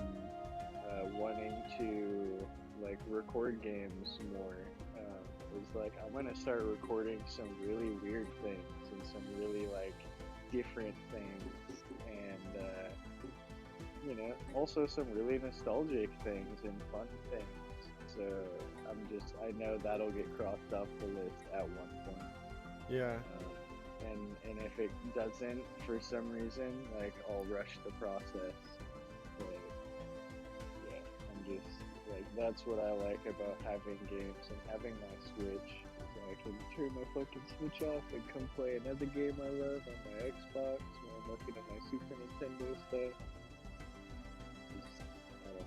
wanting to like record games more. Is like I'm gonna start recording some really weird things and some really like different things, and also some really nostalgic things and fun things. So I know that'll get crossed off the list at one point. Yeah. And if it doesn't for some reason, like I'll rush the process. But yeah, I'm just like, that's what I like about having games and having my Switch, so I can turn my fucking Switch off and come play another game I love on my Xbox while I'm looking at my Super Nintendo stuff. I don't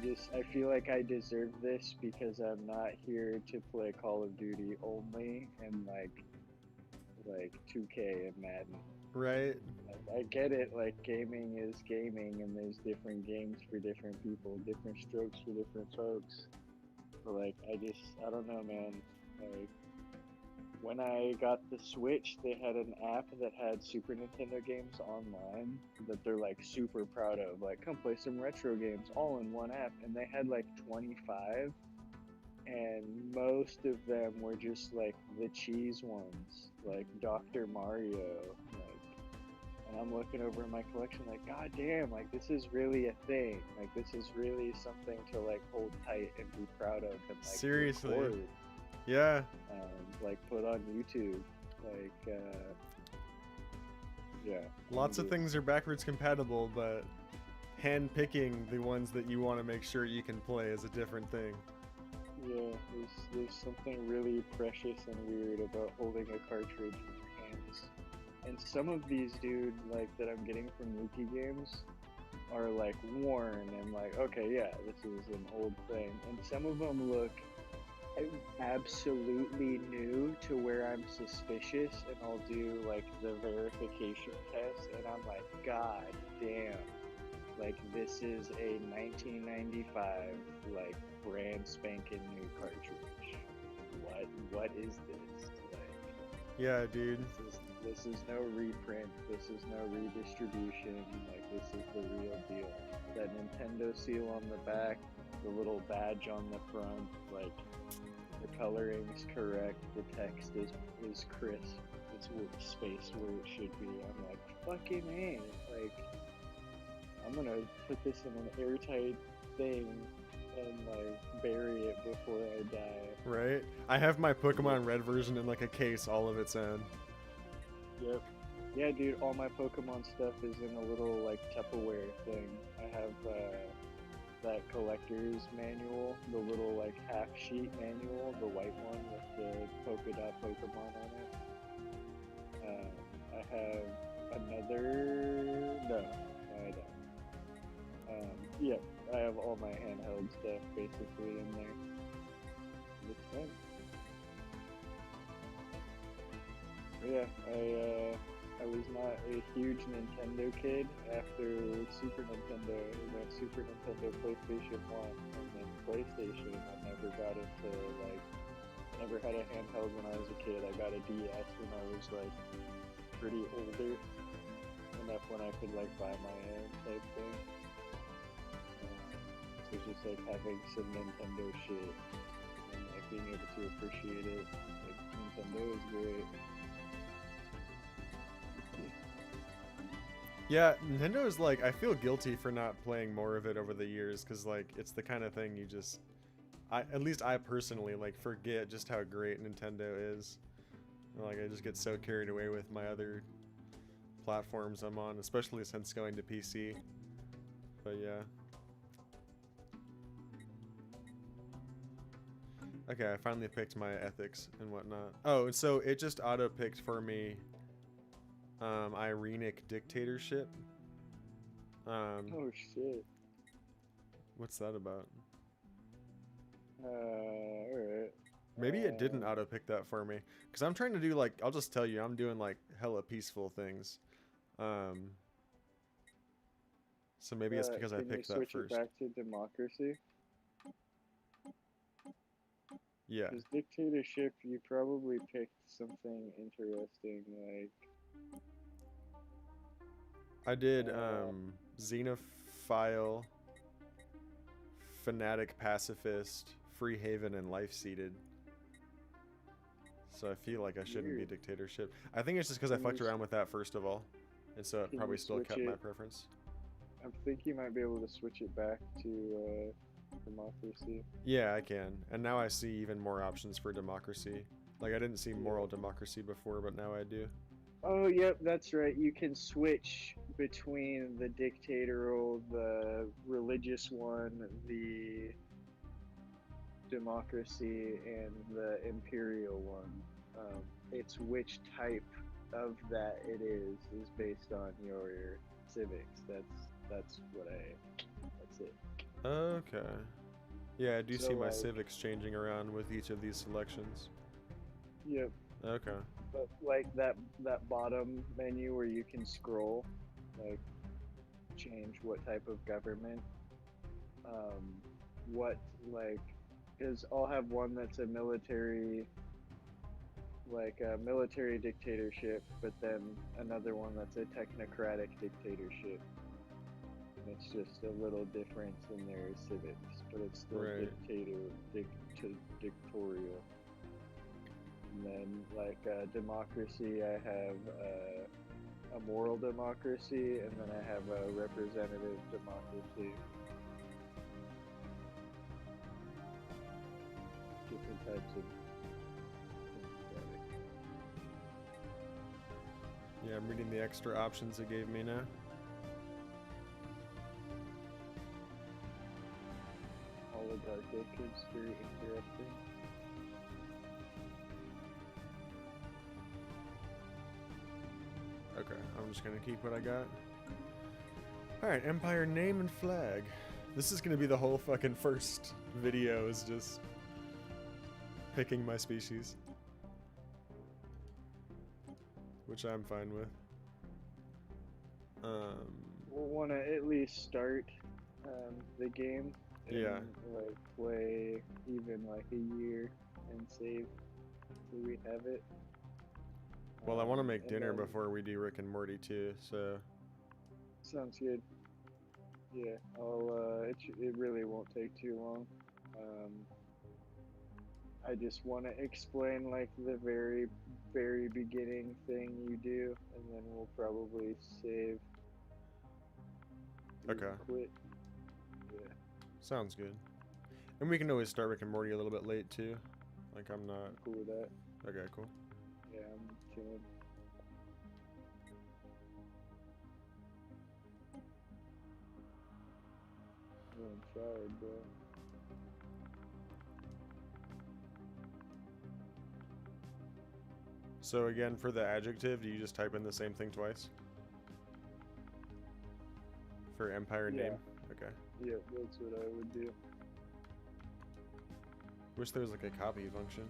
know. I feel like I deserve this because I'm not here to play Call of Duty only and like 2K and Madden. Right. I get it, like gaming is gaming and there's different games for different people, different strokes for different folks. But like I don't know, man. Like when I got the Switch, they had an app that had Super Nintendo games online that they're like super proud of. Like, come play some retro games all in one app, and they had like 25, and most of them were just like the cheese ones, like Dr. Mario, and I'm looking over in my collection like, god damn, like this is really a thing. Like this is really something to like hold tight and be proud of and like seriously record, yeah, like put on YouTube, like yeah. Lots of things are backwards compatible, but hand picking the ones that you want to make sure you can play is a different thing. Yeah, there's something really precious and weird about holding a cartridge in your hands. And some of these, dude, like that I'm getting from Mookie games are like worn and like, okay, yeah, this is an old thing. And some of them look absolutely new to where I'm suspicious, and I'll do like the verification test, and I'm like, god damn, like this is a 1995 like brand spanking new cartridge. What is this? Like, yeah, dude. This is no reprint. This is no redistribution. Like this is the real deal. That Nintendo seal on the back, the little badge on the front, like the coloring's correct. The text is crisp. It's spaced where it should be. I'm like, fucking A. Like, I'm gonna put this in an airtight thing and like bury it before I die. Right? I have my Pokemon Red version in like a case all of its own. Yep. Yeah, dude, all my Pokemon stuff is in a little like Tupperware thing. I have that collector's manual, the little like half sheet manual, the white one with the polka dot Pokemon on it. I have another. No, I don't. Yeah, I have all my handheld stuff basically in there. It's fun. But yeah, I was not a huge Nintendo kid after Super Nintendo. It went Super Nintendo, PlayStation 1, and then PlayStation. I never got into, like, never had a handheld when I was a kid. I got a DS when I was, like, pretty older. Enough when I could, like, buy my own type thing. So it's just, like, having some Nintendo shit and, like, being able to appreciate it. Like, Nintendo is great. Yeah, Nintendo is like, I feel guilty for not playing more of it over the years, because like it's the kind of thing you just, at least I personally like forget just how great Nintendo is. Like I just get so carried away with my other platforms I'm on, especially since going to PC. But yeah. Okay, I finally picked my ethics and whatnot. Oh, and so it just auto-picked for me Irenic dictatorship. Oh shit. What's that about? Alright. Maybe it didn't auto-pick that for me. Because I'm trying to do, like, I'll just tell you, I'm doing, like, hella peaceful things. So maybe it's because I picked that Can you switch first. it back to democracy? Yeah. Because dictatorship, you probably picked something interesting, like... I did, xenophile, fanatic pacifist, free haven, and life seated. So I feel like I shouldn't be dictatorship. I think it's just because I fucked around with that first of all. And so it probably still kept my preference. I think you might be able to switch it back to democracy. Yeah, I can. And now I see even more options for democracy. Like I didn't see moral democracy before, but now I do. Oh, yep, that's right. You can switch between the dictatorial, the religious one, the democracy, and the imperial one. It's which type of that it is based on your civics. That's it. Okay. Yeah, I do So, see my like, civics changing around with each of these selections. Yep. Okay. But like that bottom menu where you can scroll, like change what type of government, what like, is I'll have one that's a military, like a military dictatorship, but then another one that's a technocratic dictatorship. And it's just a little difference in their civics, but it's still dictatorial. And then, like democracy, I have a moral democracy, and then I have a representative democracy. Different types of democratic. Yeah, I'm reading the extra options it gave me now. Oligarchic is very interesting. Okay, I'm just gonna keep what I got. Alright, Empire name and flag. This is gonna be the whole fucking first video, is just picking my species. Which I'm fine with. We'll want to at least start the game. And, Yeah. like, play even like a year and save till we have it. Well, I want to make dinner then, before we do Rick and Morty too, so... Sounds good. Yeah, it really won't take too long. I just want to explain like the very, very beginning thing you do, and then we'll probably save. Okay. Quit. Yeah. Sounds good. And we can always start Rick and Morty a little bit late too. Like I'm not... Cool with that. Okay, cool. Yeah, I'm chilling. I'm tired, bro. So again, for the adjective, do you just type in the same thing twice? For Empire name? Okay. Yeah, that's what I would do. Wish there was like a copy function.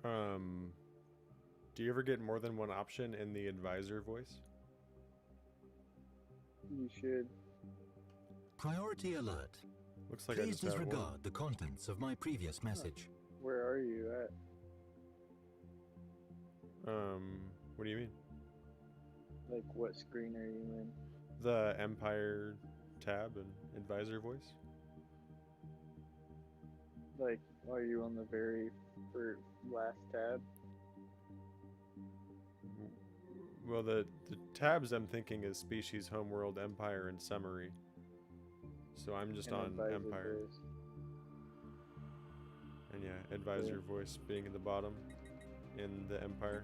Um, do you ever get more than one option in the advisor voice? You should. Priority alert. Looks like I Please just have one. disregard the contents of my previous message. Where are you at? What do you mean? Like, what screen are you in? The Empire tab and advisor voice? Like, are you on the very last tab? Well, the tabs I'm thinking is species, homeworld, empire, and summary. So I'm just And on advisor empire. voice. And yeah, advisor voice being at the bottom in the empire.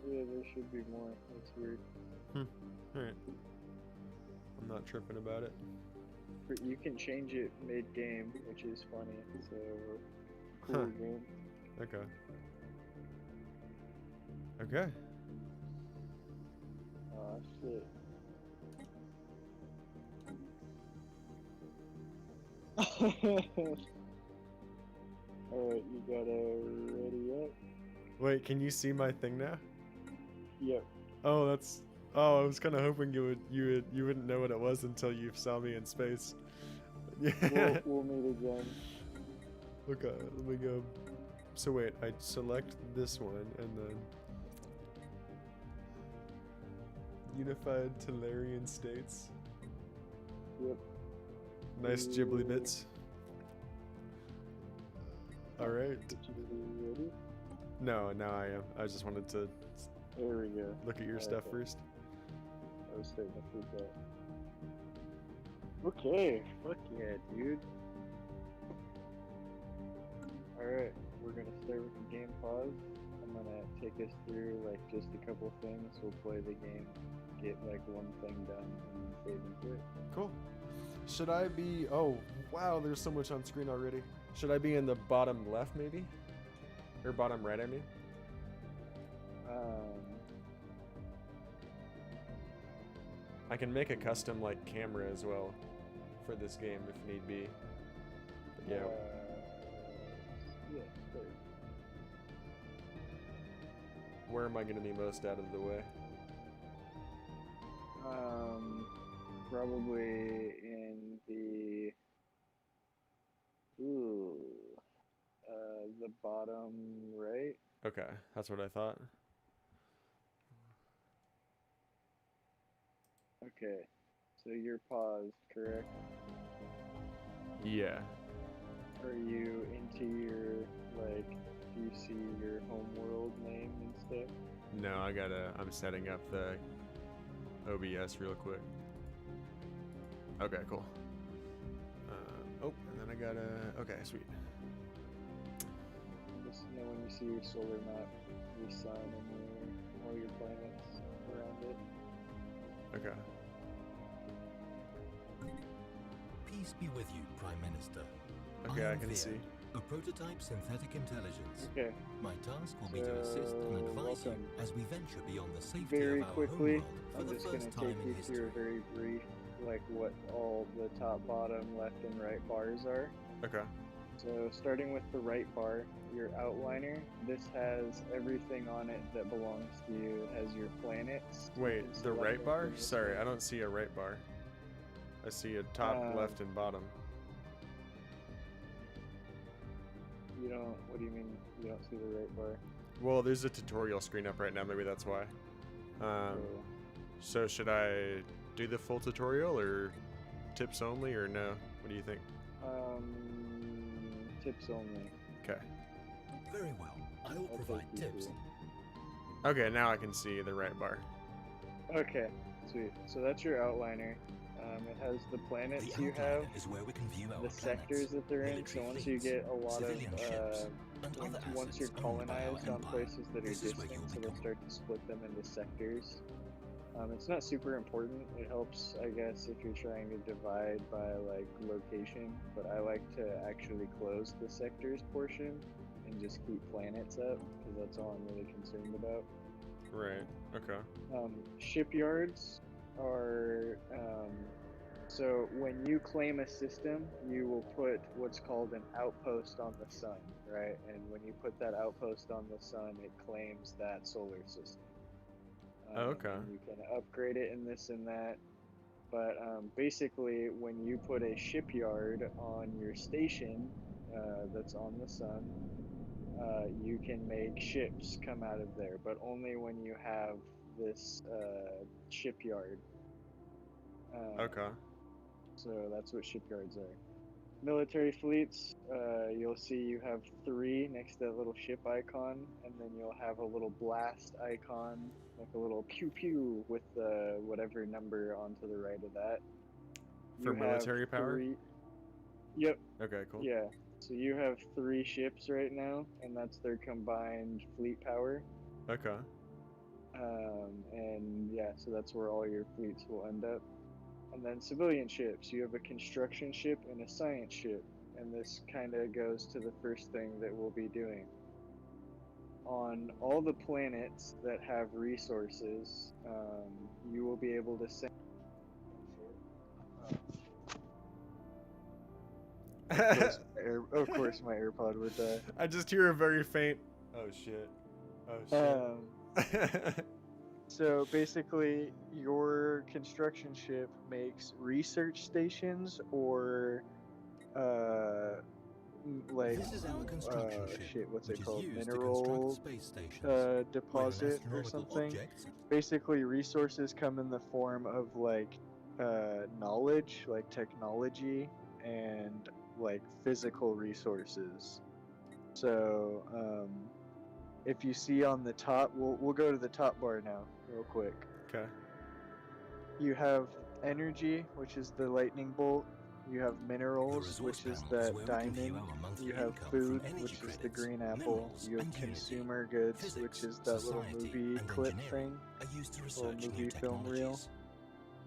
Yeah, there should be more. That's weird. Alright. I'm not tripping about it. You can change it mid-game, which is funny. So, cool Huh. game. Okay. Okay. Oh shit. Alright, you gotta ready up. Wait, can you see my thing now? Yep. Oh, that's. Oh, I was kind of hoping you wouldn't know what it was until you saw me in space. Yeah. We'll meet again. Okay, let me go. So wait, I select this one and then Unified Tellarian States. Yep. Nice ghibli bits. All right. Get you ready? No, now I am. I just wanted to There we go. look at your stuff Okay. first. I was starting to freak out. Okay, fuck yeah, dude. Alright, we're gonna start with the game pause. I'm gonna take us through like just a couple things. We'll play the game, get like one thing done, and then save into it. Cool. Should I be? Oh, wow! There's so much on screen already. Should I be in the bottom left, maybe, or bottom right? I mean. I can make a custom like camera as well for this game if need be. But yeah. Yeah, sure. Where am I going to be most out of the way? Probably in the the bottom right. Okay, that's what I thought. Okay, so you're paused, correct? Yeah. Are you into your, like, do you see your homeworld name and stuff? No, I'm setting up the OBS real quick. Okay, cool. Oh, and then I gotta, okay, sweet. Just know when you see your solar map, your sun and all your planets around it. Okay. Peace be with you, Prime Minister. Okay, I am can Veer, see. a prototype synthetic intelligence. Okay, My task will be to assist and So, advise you welcome. as we venture beyond the safety very of our quickly, homeworld for I'm the just gonna first take time in you history. through a very brief, like what all the top, bottom, left, and right bars are. Okay. So starting with the right bar, your outliner, this has everything on it that belongs to you. It has your planets. You Wait, can the select right them bar? from this Sorry, one. I don't see a right bar. I see a top, left, and bottom. You don't, what do you mean you don't see the right bar? Well, there's a tutorial screen up right now, maybe that's why. So should I do the full tutorial or tips only or no? What do you think? Tips only. Okay. Very well. I will I'll provide take you tips. through. Okay, now I can see the right bar. Okay, sweet. So that's your outliner. It has the planets The you outliner have, is where we can view our the sectors planets, that they're in. So military once you fleets, get a lot of, civilian ships, and other once you're assets owned by our colonized on empire. places that are This is where distant, you'll so they'll become. start to split them into sectors. It's not super important. It helps, I guess, if you're trying to divide by like location. But I like to actually close the sectors portion and just keep planets up because that's all I'm really concerned about. Right. Okay. Shipyards are So when you claim a system, you will put what's called an outpost on the sun, right? And when you put that outpost on the sun, it claims that solar system. Okay. And you can upgrade it and this and that. But basically, when you put a shipyard on your station that's on the sun, you can make ships come out of there, but only when you have this shipyard. Okay. So that's what shipyards are. Military fleets, you'll see you have 3 next to that little ship icon, and then you'll have a little blast icon, like a little pew pew with whatever number onto the right of that. For You military have power? 3. Yep. Okay, cool. Yeah. So you have 3 ships right now, and that's their combined fleet power. Okay. And yeah, so that's where all your fleets will end up. And then civilian ships, you have a construction ship and a science ship, and this kind of goes to the first thing that we'll be doing. On all the planets that have resources, you will be able to send. Of course, my AirPod would die. I just hear a very faint. Oh shit. Oh shit. So basically, your construction ship makes research stations or like This is our construction ship, shit, what's which it is called? used to Mineral construct space stations, deposit where or astronomical something. objects- Basically, resources come in the form of like knowledge, like technology, and like physical resources. So if you see on the top, we'll go to the top bar now, real quick. Okay. You have energy, which is the lightning bolt. You have minerals, The which resource is panel is that where we can view diamond. our monthly You have income food, from energy which is the credits, green apple. minerals, You have and unity. consumer goods, Physics, which is that little society, movie and clip engineering thing. are used to Little research movie new film reel.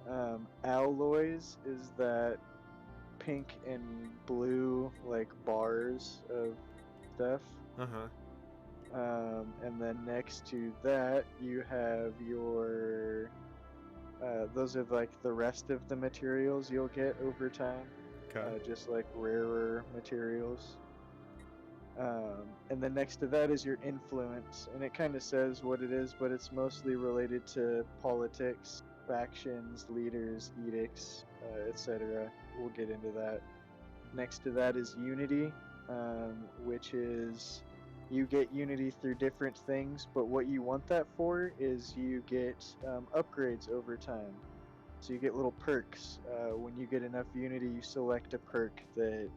technologies. Alloys is that pink and blue like bars of stuff. Uh-huh. And then next to that you have your those are like the rest of the materials you'll get over time, Okay. just like rarer materials. And then next to that is your influence, and it kind of says what it is, but it's mostly related to politics, factions, leaders, edicts, etc. We'll get into that. Next to that is unity, which is you get unity through different things, but what you want that for is you get upgrades over time. So you get little perks. When you get enough unity, you select a perk that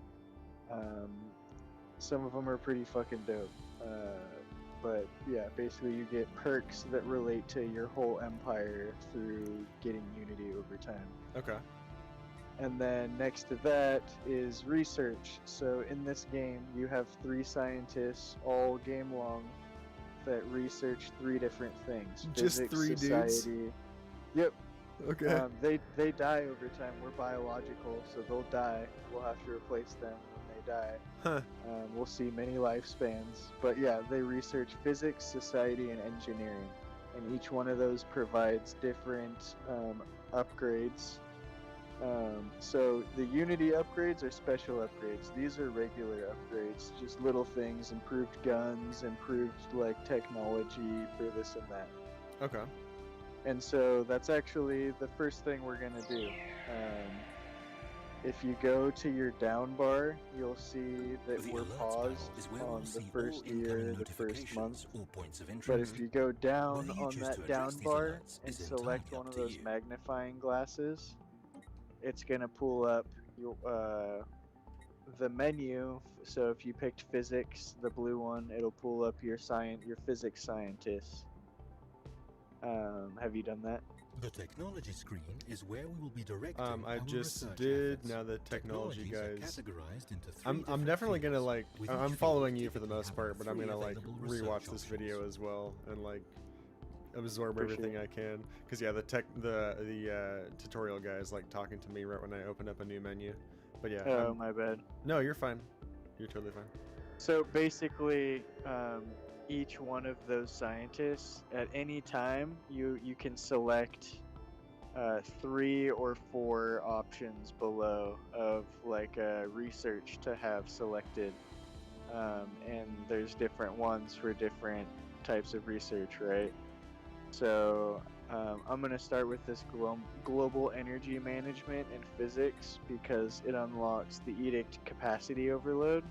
some of them are pretty fucking dope. But yeah, basically you get perks that relate to your whole empire through getting unity over time. Okay. And then next to that is research. So in this game, you have 3 scientists all game long that research 3 different things. Just Physics, 3 dudes? society. Yep. Okay. They die over time. We're biological, so they'll die. We'll have to replace them when they die. Huh. We'll see many lifespans. But yeah, they research physics, society, and engineering. And each one of those provides different upgrades. So the Unity upgrades are special upgrades. These are regular upgrades, just little things, improved guns, improved like technology for this and that. Okay. And so that's actually the first thing we're gonna do. If you go to your down bar, you'll see that The we're alerts paused panel is where on we'll the see first all incoming year, the first month. notifications or points of interest. But if you go down Whether you on choose that to down address these bar alerts and is select entirely one up of to those you. magnifying glasses, it's gonna pull up your the menu. So if you picked physics, the blue one, it'll pull up your physics scientists. Have you done that? The technology screen is where we will be directing I our just research did. efforts. Now the technology Technologies are guys. categorized into 3 I'm different definitely gonna fields, like. with I'm each following field you for the typically most having part, but I'm 3 gonna like available research rewatch this video options. as well and like absorb For everything sure. I can. Cause yeah, the tutorial guy is like talking to me right when I open up a new menu. But yeah. Oh, my bad. No, you're fine. You're totally fine. So basically, each one of those scientists, at any time, you can select 3 or 4 options below of like research to have selected, and there's different ones for different types of research, right? So I'm going to start with this global energy management and physics because it unlocks the edict capacity overload,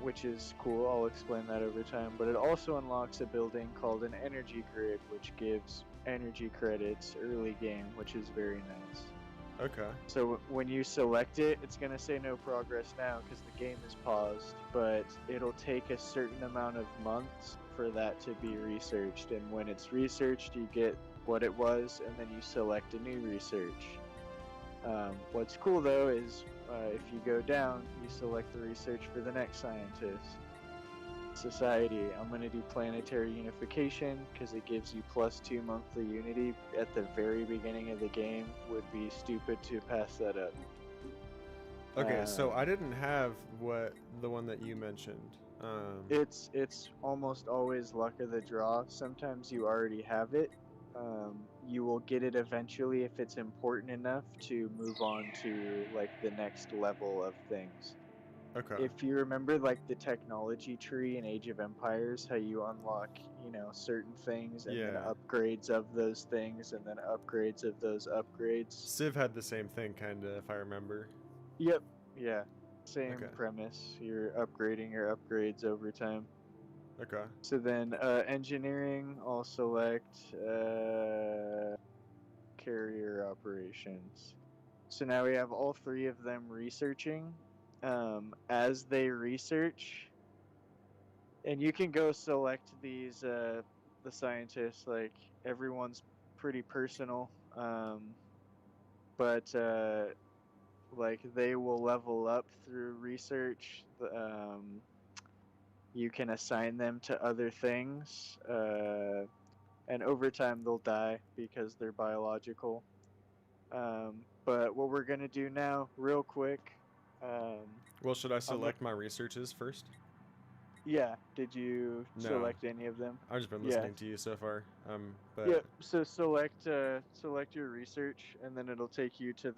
which is cool. I'll explain that over time. But it also unlocks a building called an energy grid, which gives energy credits early game, which is very nice. Okay. So when you select it, it's going to say no progress now because the game is paused, but it'll take a certain amount of months for that to be researched. And when it's researched, you get what it was, and then you select a new research. What's cool though is if you go down, you select the research for the next scientist. Society, I'm going to do planetary unification because it gives you +2 monthly unity at the very beginning of the game. Would be stupid to pass that up. Okay, so I didn't have the one that you mentioned. It's almost always luck of the draw. Sometimes you already have it. You will get it eventually if it's important enough to move on to like the next level of things. Okay. If you remember like the technology tree in Age of Empires, how you unlock, certain things and then upgrades of those things and then upgrades of those upgrades. Civ had the same thing kinda, if I remember. Yep. Yeah. Same premise. You're upgrading your upgrades over time. Okay. So then engineering, I'll select carrier operations. So now we have all 3 of them researching. As they research, and you can go select these the scientists, like everyone's pretty personal, but like they will level up through research. You can assign them to other things, and over time they'll die because they're biological. But what we're gonna do now, real quick. Well, should I select my researches first? Yeah. Did you select any of them? I've just been listening to you so far. But yeah. So select your research, and then it'll take you to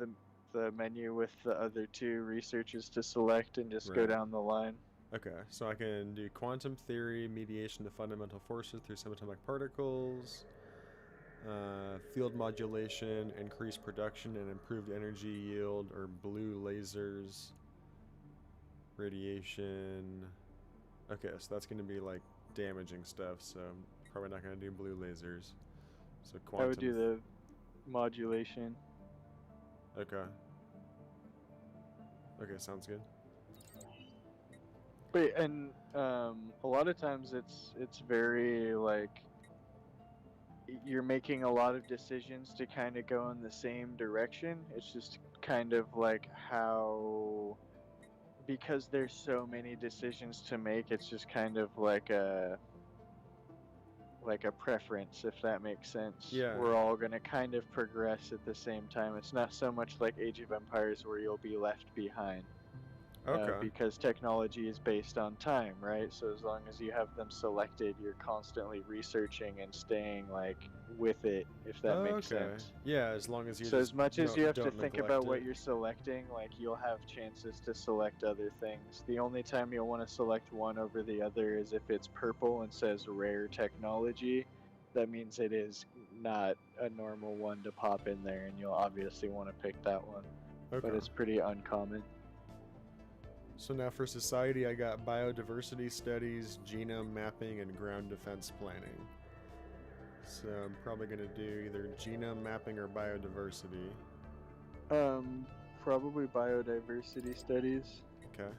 the menu with the other 2 researches to select, and just go down the line. Okay, so I can do quantum theory, mediation of fundamental forces through subatomic particles, field modulation, increased production and improved energy yield, or blue lasers, radiation. Okay, so that's going to be like damaging stuff, so I'm probably not going to do blue lasers. So quantum. I would do the modulation. Okay. Okay, sounds good. But and a lot of times it's very like you're making a lot of decisions to kind of go in the same direction. It's just kind of like how, because there's so many decisions to make, it's just kind of like a preference, if that makes sense. Yeah. We're all going to kind of progress at the same time. It's not so much like Age of Empires where you'll be left behind. Because technology is based on time, right? So as long as you have them selected, you're constantly researching and staying like with it, if that makes sense. Yeah, as long as you. So as much as you have to think about what you're selecting, like you'll have chances to select other things. The only time you'll want to select one over the other is if it's purple and says rare technology. That means it is not a normal one to pop in there, and you'll obviously want to pick that one. But it's pretty uncommon. So now for society, I got biodiversity studies, genome mapping, and ground defense planning. So I'm probably going to do either genome mapping or biodiversity. Probably biodiversity studies. Okay.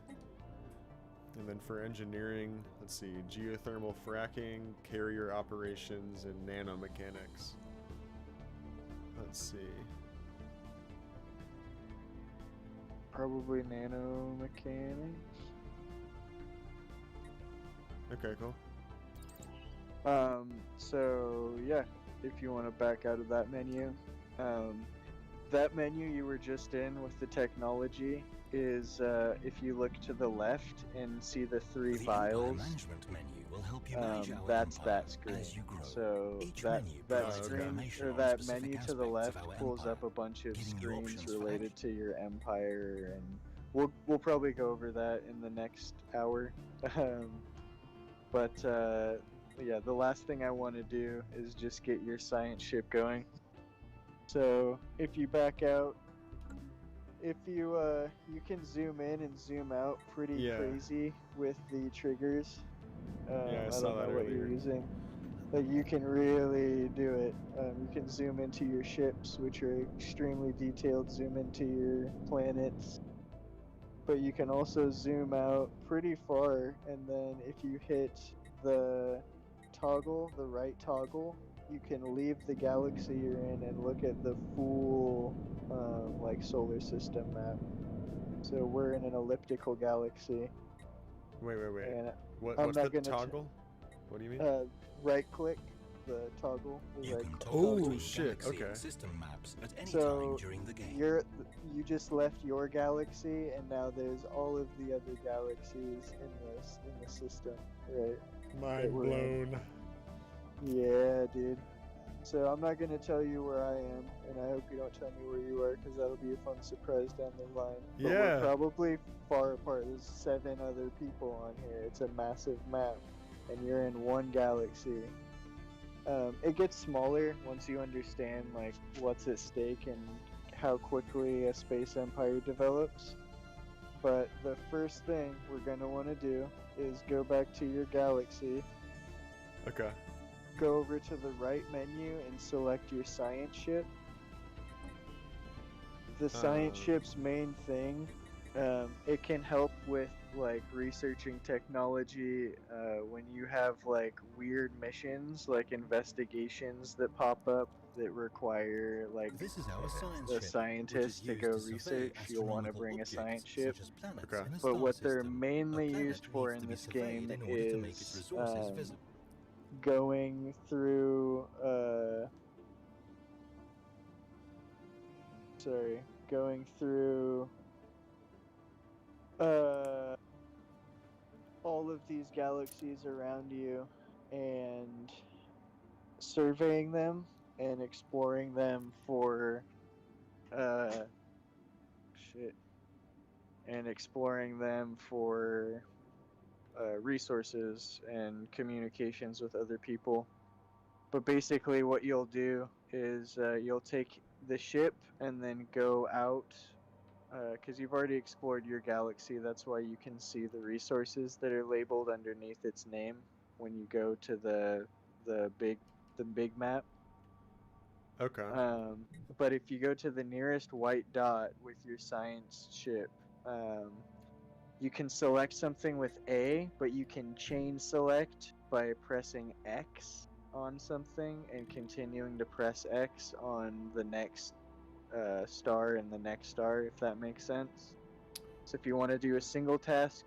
And then for engineering, let's see, geothermal fracking, carrier operations, and nanomechanics. Let's see. Probably nanomechanics. Okay, cool. So yeah, if you want to back out of that menu, that menu you were just in with the technology is if you look to the left and see the 3 vials. The management menu will help you manage our that's empire that screen. as you grow. So Each that menu that provides screen information or on that specific menu to the aspects left of our pulls up empire, a bunch of giving you screens options for related action. to your empire, and we'll probably go over that in the next hour. But yeah, the last thing I want to do is just get your science ship going. So if you back out, if you can zoom in and zoom out pretty Yeah. crazy with the triggers. Yeah, I I saw don't know that what you're earlier. using. Like you can really do it. You can zoom into your ships, which are extremely detailed. Zoom into your planets, but you can also zoom out pretty far. And then if you hit the toggle, the right toggle, you can leave the galaxy you're in and look at the full like solar system map. So we're in an elliptical galaxy, Wait. and What's I'm not the gonna toggle? What do you mean? right click the toggle. The You right can click toggle Oh, between shit, galaxy okay. and system maps at any time So during the game. you just left your galaxy, and now there's all of the other galaxies in the system, right? Mind we're in. blown. Yeah, dude. So I'm not gonna tell you where I am, and I hope you don't tell me where you are, because that'll be a fun surprise down the line. But Yeah. we're probably far apart. There's 7 other people on here. It's a massive map, and you're in one galaxy. It gets smaller once you understand like what's at stake and how quickly a space empire develops. But the first thing we're gonna want to do is go back to your galaxy, Okay. go over to the right menu and select your science ship. The science ship's main thing, it can help with like researching technology when you have like weird missions, like investigations that pop up that require like This is our science a ship, which is scientist to used go to survey research. You'll want to astronomical bring a objects science ship. such as planets Okay. in a But star what they're system. mainly A planet used for needs in to be this surveyed game in order to make its is resources visible. going through going through all of these galaxies around you and surveying them and exploring them for uh shit and exploring them for resources and communications with other people. But basically what you'll do is you'll take the ship and then go out because you've already explored your galaxy. That's why you can see the resources that are labeled underneath its name when you go to the big map. Okay. But if you go to the nearest white dot with your science ship, you can select something with A, but you can chain select by pressing X on something and continuing to press X on the next star and the next star, if that makes sense. So if you want to do a single task,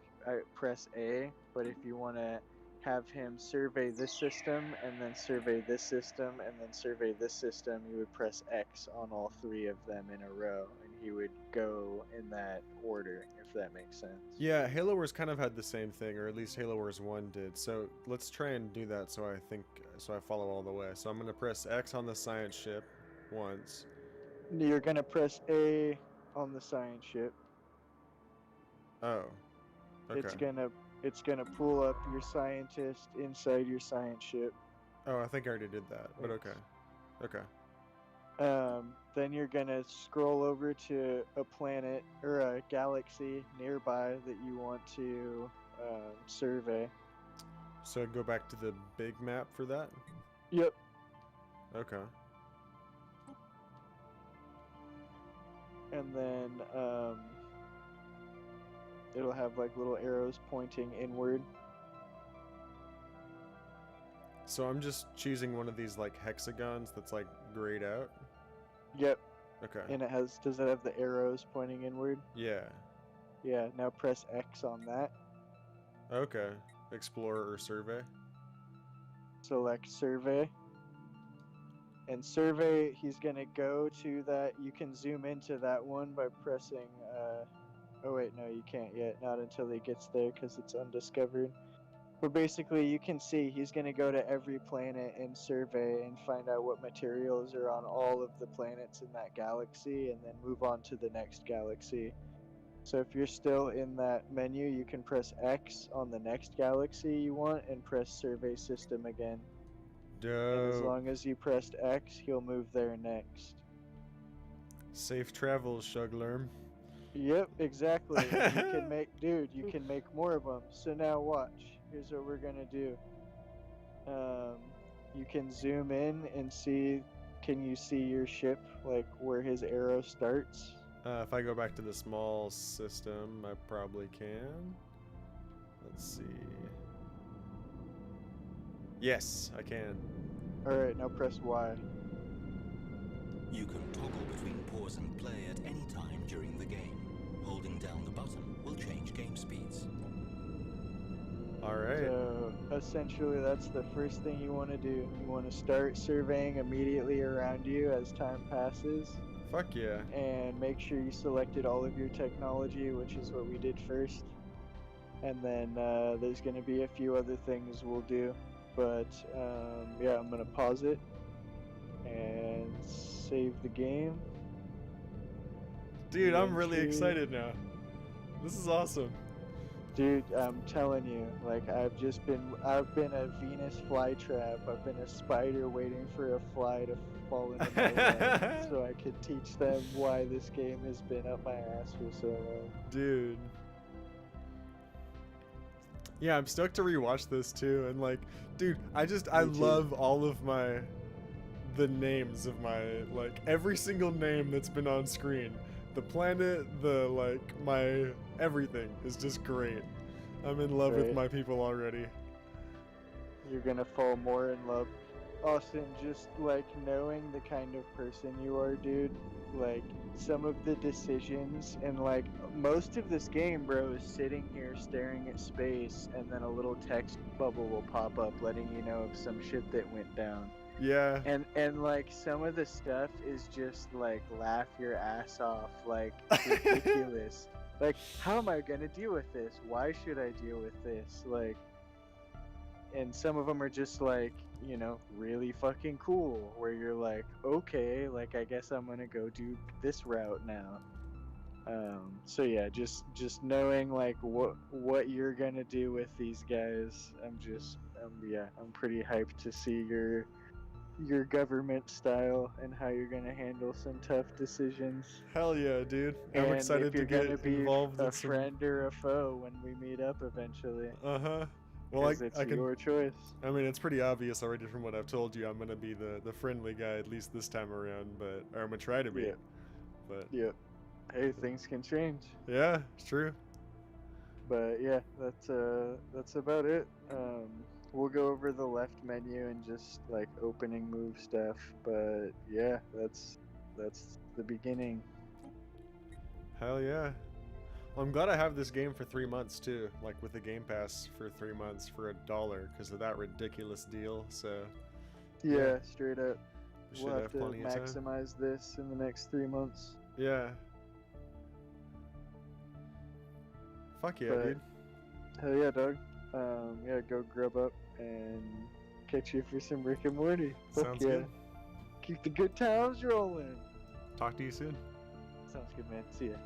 press A, but if you want to have him survey this system and then survey this system and then survey this system, you would press X on all 3 of them in a row, and he would go in that order, if that makes sense. Yeah, Halo Wars kind of had the same thing, or at least Halo Wars 1 did. So let's try and do that so I follow all the way. So I'm going to press X on the science ship once. You're going to press A on the science ship. Oh. Okay. It's gonna pull up your scientist inside your science ship. Oh, I think I already did that, but okay. Okay. Then you're gonna scroll over to a planet or a galaxy nearby that you want to survey. So go back to the big map for that? Yep. Okay. And then it'll have like little arrows pointing inward. So I'm just choosing one of these like hexagons that's like grayed out? Yep. Okay. And does it have the arrows pointing inward? Yeah. Yeah, now press X on that. Okay. Explore or survey? Select survey. And survey, he's going to go to that. You can zoom into that one by pressing... oh, wait, no, you can't yet. Not until he gets there because it's undiscovered. But basically, you can see he's going to go to every planet and survey and find out what materials are on all of the planets in that galaxy and then move on to the next galaxy. So if you're still in that menu, you can press X on the next galaxy you want and press survey system again. And as Dope. long as you pressed X, he'll move there next. Safe travels, Shuglerm. Yep, exactly. And you can make, dude, you can make more of them. So now watch. Here's what we're gonna do. You can zoom in and see. Can you see your ship, like where his arrow starts? If I go back to the small system, I probably can. Let's see. Yes, I can. All right, now press Y. You can toggle between pause and play at any time during the game. Holding down the button will change game speeds. All right. So essentially, that's the first thing you want to do. You want to start surveying immediately around you as time passes, Fuck yeah. and make sure you selected all of your technology, which is what we did first. And then there's going to be a few other things we'll do. But yeah, I'm going to pause it and save the game. Dude, I'm really Thank you. excited now. This is awesome. Dude, I'm telling you, like I've been a Venus flytrap. I've been a spider waiting for a fly to fall into my lap so I could teach them why this game has been up my ass for so long. Dude. Yeah, I'm stoked to rewatch this too. And like, dude, I Me too. love all of the names of my, like, every single name that's been on screen. The planet, my everything is just great. I'm in love with Right. my people already. You're gonna fall more in love. Austin, just like knowing the kind of person you are, dude, like some of the decisions and like most of this game, bro, is sitting here staring at space and then a little text bubble will pop up letting you know of some shit that went down. Yeah. And like some of the stuff is just like laugh your ass off, like ridiculous. Like, how am I gonna deal with this? Why should I deal with this? Like, and some of them are just like, you know, really fucking cool. Where you're like, okay, like I guess I'm gonna go do this route now. So yeah, just knowing like what you're gonna do with these guys, I'm pretty hyped to see your government style and how you're gonna handle some tough decisions. Hell yeah, dude. I'm And excited if you're to get gonna be involved a in some. friend or a foe when we meet up eventually. Uh-huh. Well, 'Cause it's I can. your choice. I mean, it's pretty obvious already from what I've told you. I'm gonna be the friendly guy at least this time around, or I'm gonna try to be. Yeah. But Yep. Hey, things can change. yeah, it's true. But yeah, that's about it. We'll go over the left menu and just like opening move stuff. But yeah, that's the beginning. Hell yeah. Well, I'm glad I have this game for 3 months too, like with the Game Pass for 3 months for $1 because of that ridiculous deal. So Yeah, Yeah. straight up. we should We'll have have to plenty of time. maximize this in the next 3 months. Yeah. Fuck yeah, But- dude. Hell yeah, dog. Yeah, go grub up and catch you for some Rick and Morty. Fuck Sounds yeah. good. Keep the good times rolling. Talk to you soon. Sounds good, man. See ya.